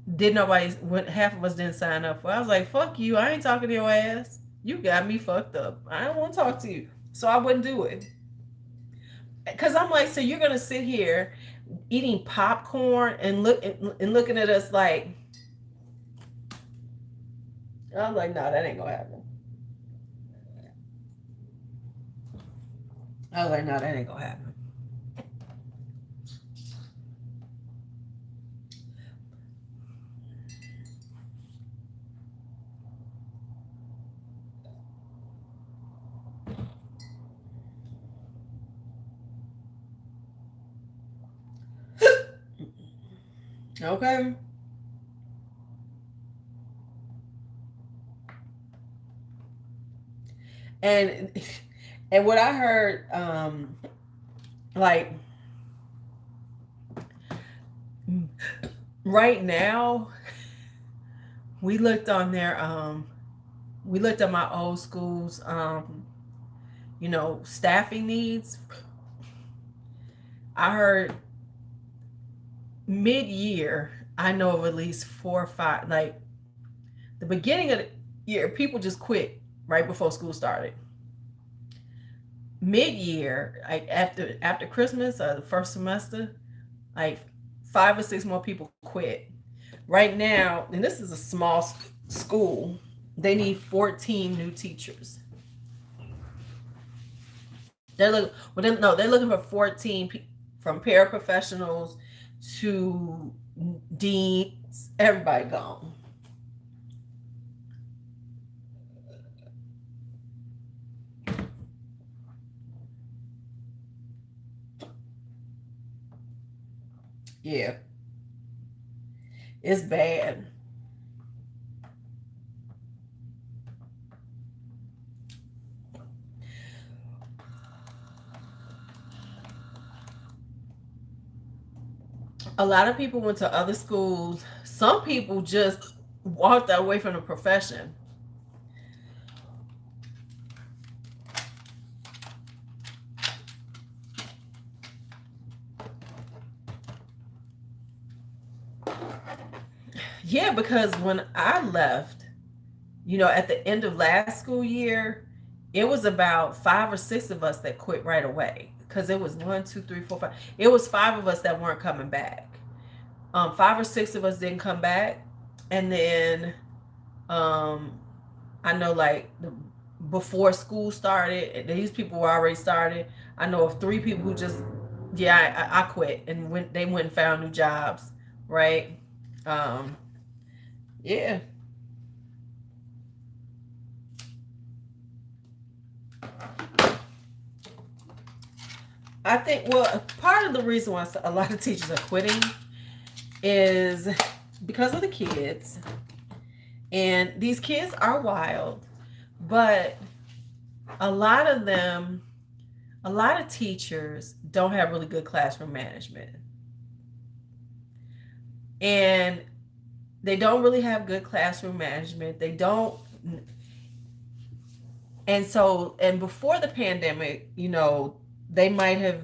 Half of us didn't sign up for. I was like, fuck you. I ain't talking to your ass. You got me fucked up. I don't want to talk to you. So I wouldn't do it. Because I'm like, so you're going to sit here eating popcorn and looking at us like, I'm like, no, that ain't going to happen. I was like, no, that ain't going to happen. Okay. And what I heard, like right now, we looked on their we looked at my old school's staffing needs. I heard mid-year, I know of at least 4 or 5, like the beginning of the year, people just quit right before school started. Mid-year, like after Christmas or the first semester, like 5 or 6 more people quit. Right now, and this is a small school, they need 14 new teachers. They're looking for 14 from paraprofessionals to deans, everybody gone. Yeah. It's bad. A lot of people went to other schools. Some people just walked away from the profession. Yeah, because when I left, at the end of last school year, it was about 5 or 6 of us that quit right away. Because it was 1, 2, 3, 4, 5. It was 5 of us that weren't coming back. 5 or 6 of us didn't come back, and then I know like before school started, these people were already started. I know of 3 people who just I quit and they went and found new jobs, right? Um, yeah. I think, well, part of the reason why a lot of teachers are quitting is because of the kids. And these kids are wild, but a lot of teachers don't have really good classroom management. And they don't really have good classroom management. They don't. And before the pandemic, they might have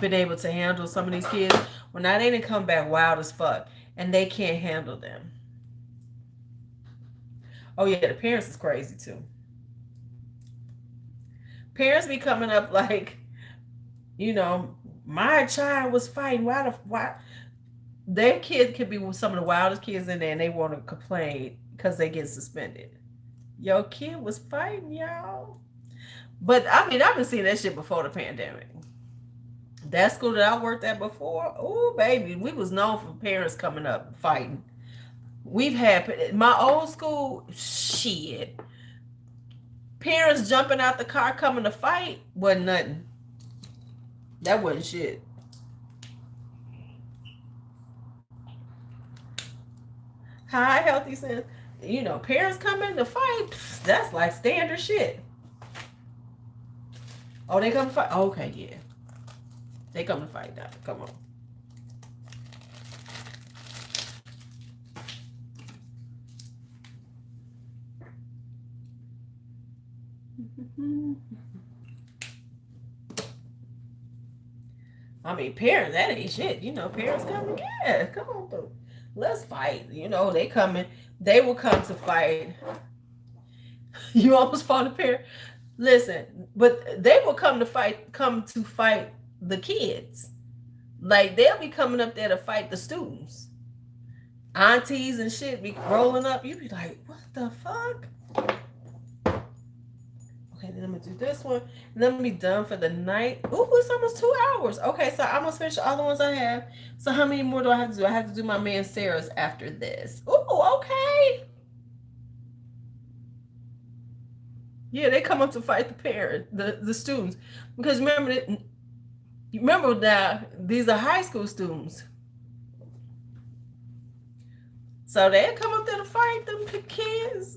been able to handle some of these kids. Well, now they didn't come back wild as fuck, and they can't handle them. Oh yeah, the parents is crazy too. Parents be coming up like, my child was fighting. Why? Their kid could be some of the wildest kids in there, and they want to complain because they get suspended. Your kid was fighting, y'all. But I mean, I've been seeing that shit before the pandemic. That school that I worked at before, oh baby, we was known for parents coming up fighting. We've had my old school, shit. Parents jumping out the car coming to fight wasn't nothing. That wasn't shit. High healthy sense. Parents coming to fight, that's like standard shit. Oh, they come to fight? Okay, yeah. They come to fight now. Come on. I mean, parents, that ain't shit. Parents coming, yeah, come on through. Let's fight. They will come to fight. You almost fought a parent. Listen, but they will come to fight the kids. Like, they'll be coming up there to fight the students. Aunties and shit be rolling up. You be like, what the fuck? Okay, then I'm gonna do this one. And then I'm gonna be done for the night. Ooh, it's almost 2 hours. Okay, so I'm gonna finish the other ones I have. So how many more do I have to do? I have to do my man Sarah's after this. Ooh, okay. Yeah, they come up to fight the parent, the students. Because remember that these are high school students. So they come up there to fight them kids,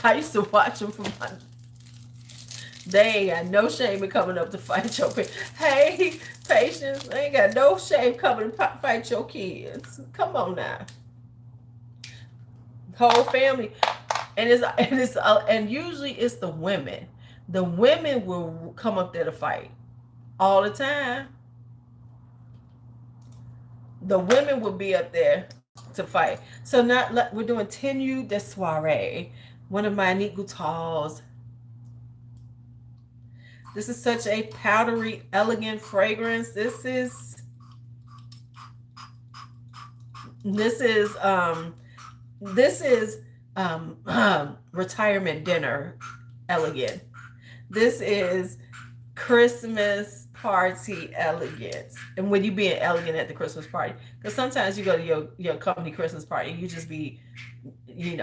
I used to watch them from my. They ain't got no shame in coming up to fight your kids. Hey, patience, they ain't got no shame coming to fight your kids. Come on now. Whole family, and usually it's the women. The women will come up there to fight all the time. The women will be up there to fight. So we're doing Tenue de Soirée, one of my Nique Goutal's. This is such a powdery, elegant fragrance. This is retirement dinner elegant. This is Christmas party elegance. And when you being elegant at the Christmas party, because sometimes you go to your company Christmas party and you just be, you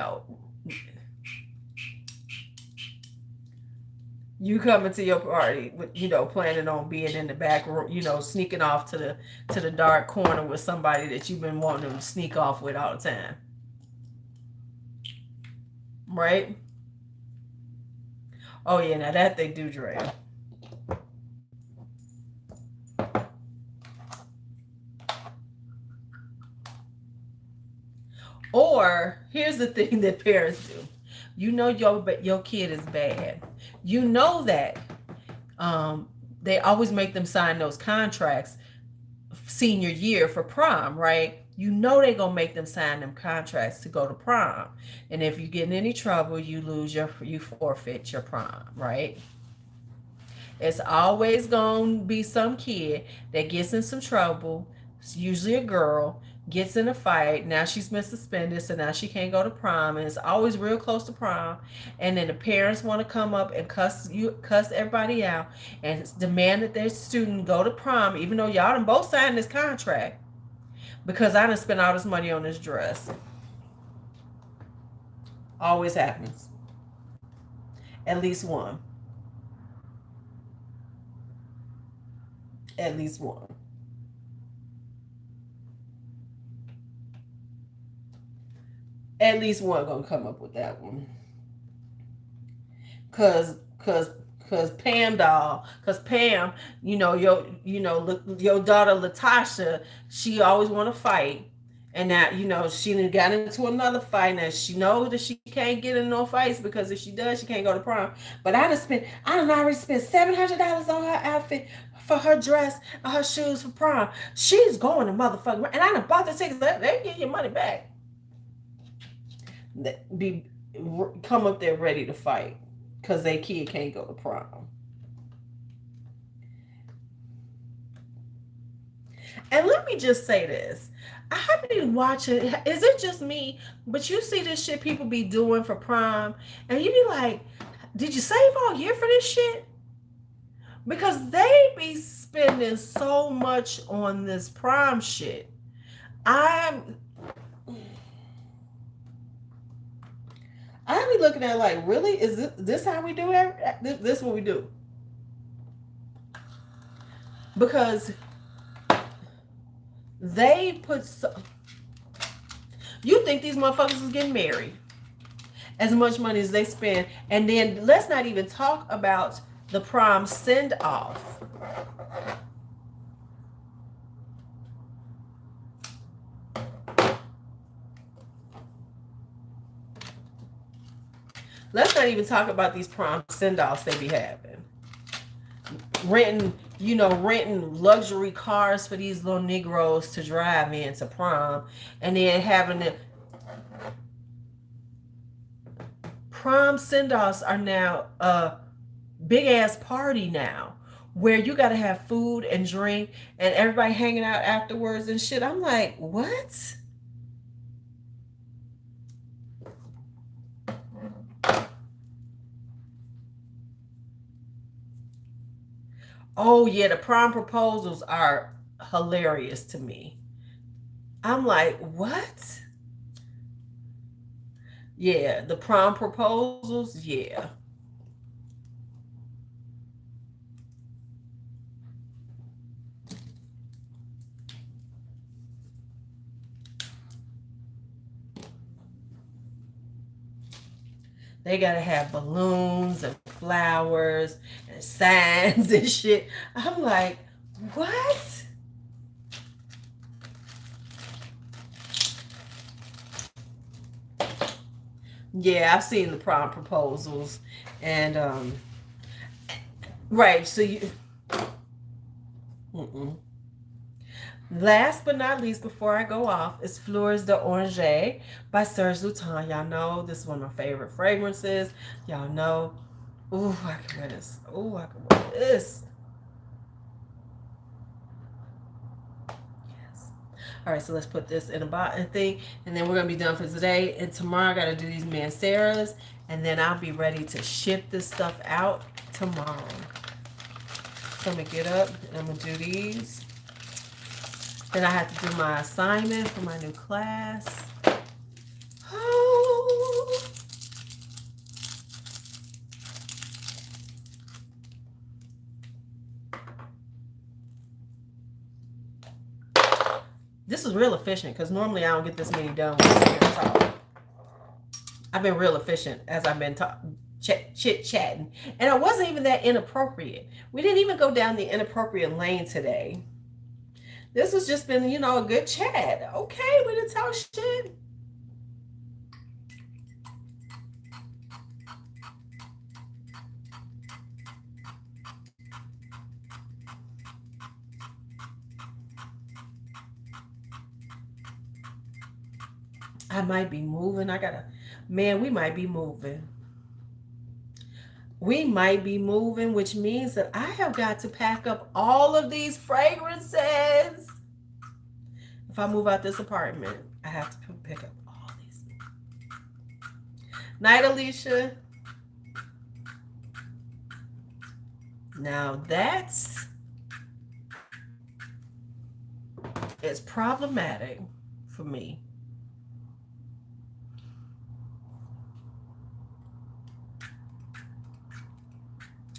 coming to your party with, planning on being in the back room, sneaking off to the dark corner with somebody that you've been wanting to sneak off with all the time. Right? Oh yeah, now that they do, Dre. Or here's the thing that parents do. You know your kid is bad. You know that they always make them sign those contracts senior year for prom, right? You know they're gonna make them sign them contracts to go to prom. And if you get in any trouble, you forfeit your prom, right? It's always gonna be some kid that gets in some trouble. It's usually a girl gets in a fight. Now she's been suspended, so now she can't go to prom, and it's always real close to prom. And then the parents want to come up and cuss everybody out, and demand that their student go to prom, even though y'all done both signed this contract. Because I done spent all this money on this dress. Always happens. At least one. At least one. At least one gonna come up with that one. Cause cause Pam doll, cause Pam, your daughter Latasha, she always want to fight, and that she done got into another fight, and she knows that she can't get in no fights because if she does, she can't go to prom. But I done already spent $700 on her outfit for her dress and her shoes for prom. She's going to motherfucking, and I done bought the tickets. They get your money back. Be come up there ready to fight because their kid can't go to prom. And let me just say this. I be watching, is it just me? But you see this shit people be doing for prom, and you be like, did you save all year for this shit? Because they be spending so much on this prom shit. I'm I be looking at it like, really? Is this how we do it? This what we do? Because they put you think these motherfuckers is getting married as much money as they spend, and then let's not even talk about the prom send off. Let's not even talk about these prom send-offs they be having. Renting luxury cars for these little Negroes to drive into prom, and then having the prom send-offs are now a big ass party now, where you got to have food and drink and everybody hanging out afterwards and shit. I'm like, what? Oh yeah, the prom proposals are hilarious to me. I'm like, what? Yeah, the prom proposals, yeah. They gotta have balloons and flowers and signs and shit. I'm like, what? Yeah, I've seen the prom proposals, and right. So you, mm-mm. Last but not least, before I go off, is Fleurs d'Oranger by Serge Lutens. Y'all know this is one of my favorite fragrances. Y'all know. Ooh, I can wear this. Ooh, I can wear this. Yes. All right, so let's put this in a bottle thing, and then we're gonna be done for today. And tomorrow I gotta do these Manceras, and then I'll be ready to ship this stuff out tomorrow. So I'm gonna get up and I'm gonna do these. Then I have to do my assignment for my new class. Oh. This is real efficient because normally I don't get this many done when I sit here and talk. I've been real efficient as I've been chit-chatting. And I wasn't even that inappropriate. We didn't even go down the inappropriate lane today. This has just been, a good chat. Okay, we didn't talk shit. I might be moving. Man, we might be moving. We might be moving, which means that I have got to pack up all of these fragrances. If I move out this apartment, I have to pick up all these. Night, Alicia. Now that's it's problematic for me.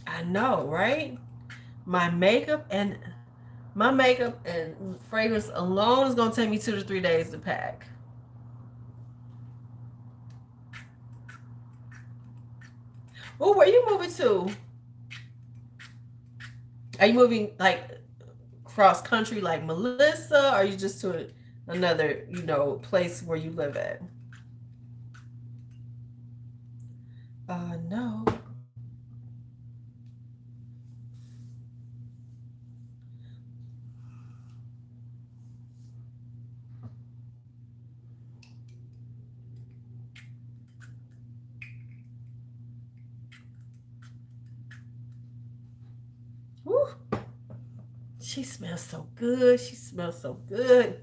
I know, right? My makeup and fragrance alone is gonna take me 2 to 3 days to pack. Oh, where you moving to? Are you moving like cross country like Melissa? Or are you just to another, place where you live at? No. Woo. She smells so good. She smells so good.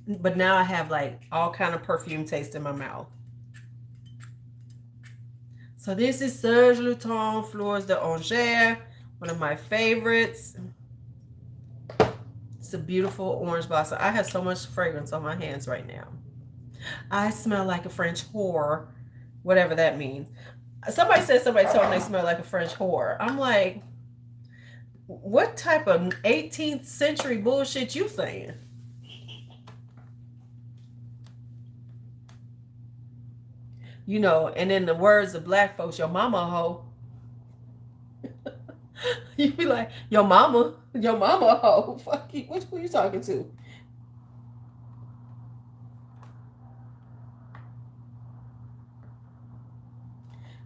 But now I have like all kind of perfume taste in my mouth. So this is Serge Lutton Fleurs d'Angers, one of my favorites. It's a beautiful orange blossom. I have so much fragrance on my hands right now. I smell like a French whore, whatever that means. Somebody told me they smell like a French whore. I'm like, what type of 18th century bullshit you saying? And in the words of black folks, your mama a hoe. You be like, your mama a hoe. Fuck you. Who you talking to?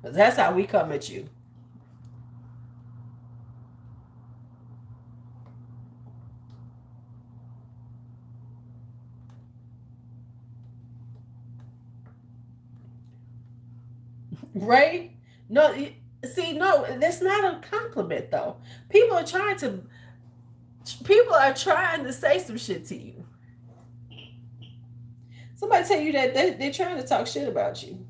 That's how we come at you. Right? No, see, no, that's not a compliment though. People are trying to say some shit to you. Somebody tell you that they're trying to talk shit about you.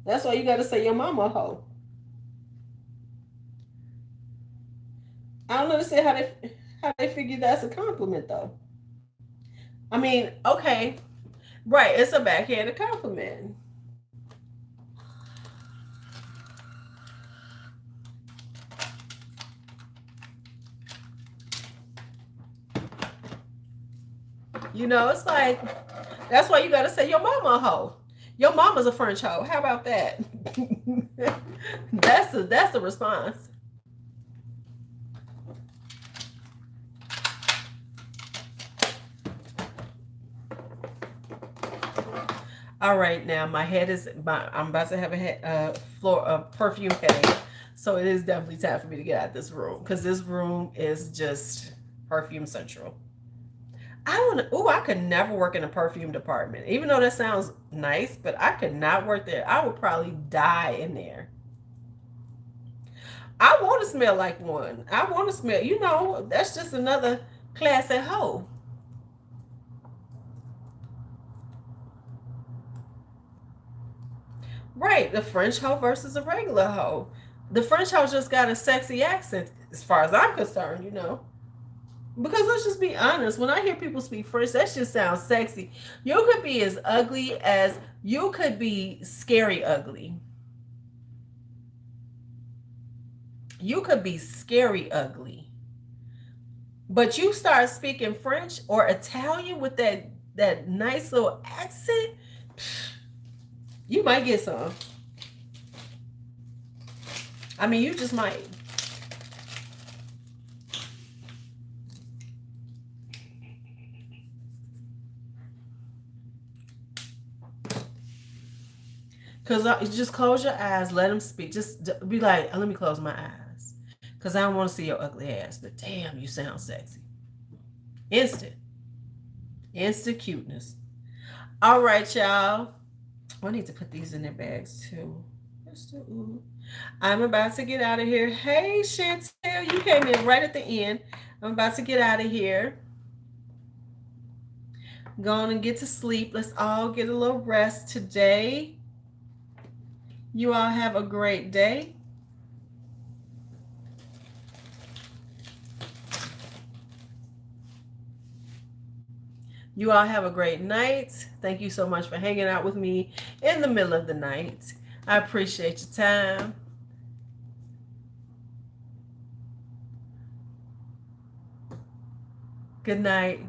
That's why you got to say your mama a hoe. I don't understand how they figure that's a compliment though. I mean, okay, right? It's a backhanded compliment. It's like that's why you got to say your mama a hoe. Your mama's a French hoe. How about that? That's the response. All right, now I'm about to have a perfume headache, so it is definitely time for me to get out of this room because this room is just perfume central. I could never work in a perfume department, even though that sounds nice, but I could not work there. I would probably die in there. I want to smell like one. I want to smell, that's just another class at hoe. Right, the French hoe versus a regular hoe. The French hoe just got a sexy accent, as far as I'm concerned. Because let's just be honest, when I hear people speak French, that just sounds sexy. You could be as ugly as you could be scary ugly. You could be scary ugly. But you start speaking French or Italian with that nice little accent, you might get some. I mean, you just might. Because just close your eyes, let them speak. Just be like, let me close my eyes. Because I don't want to see your ugly ass. But damn, you sound sexy. Instant. Instant cuteness. All right, y'all. I need to put these in their bags too. I'm about to get out of here. Hey, Chantel, you came in right at the end. I'm about to get out of here. Going and get to sleep. Let's all get a little rest today. You all have a great day. You all have a great night. Thank you so much for hanging out with me in the middle of the night. I appreciate your time. Good night.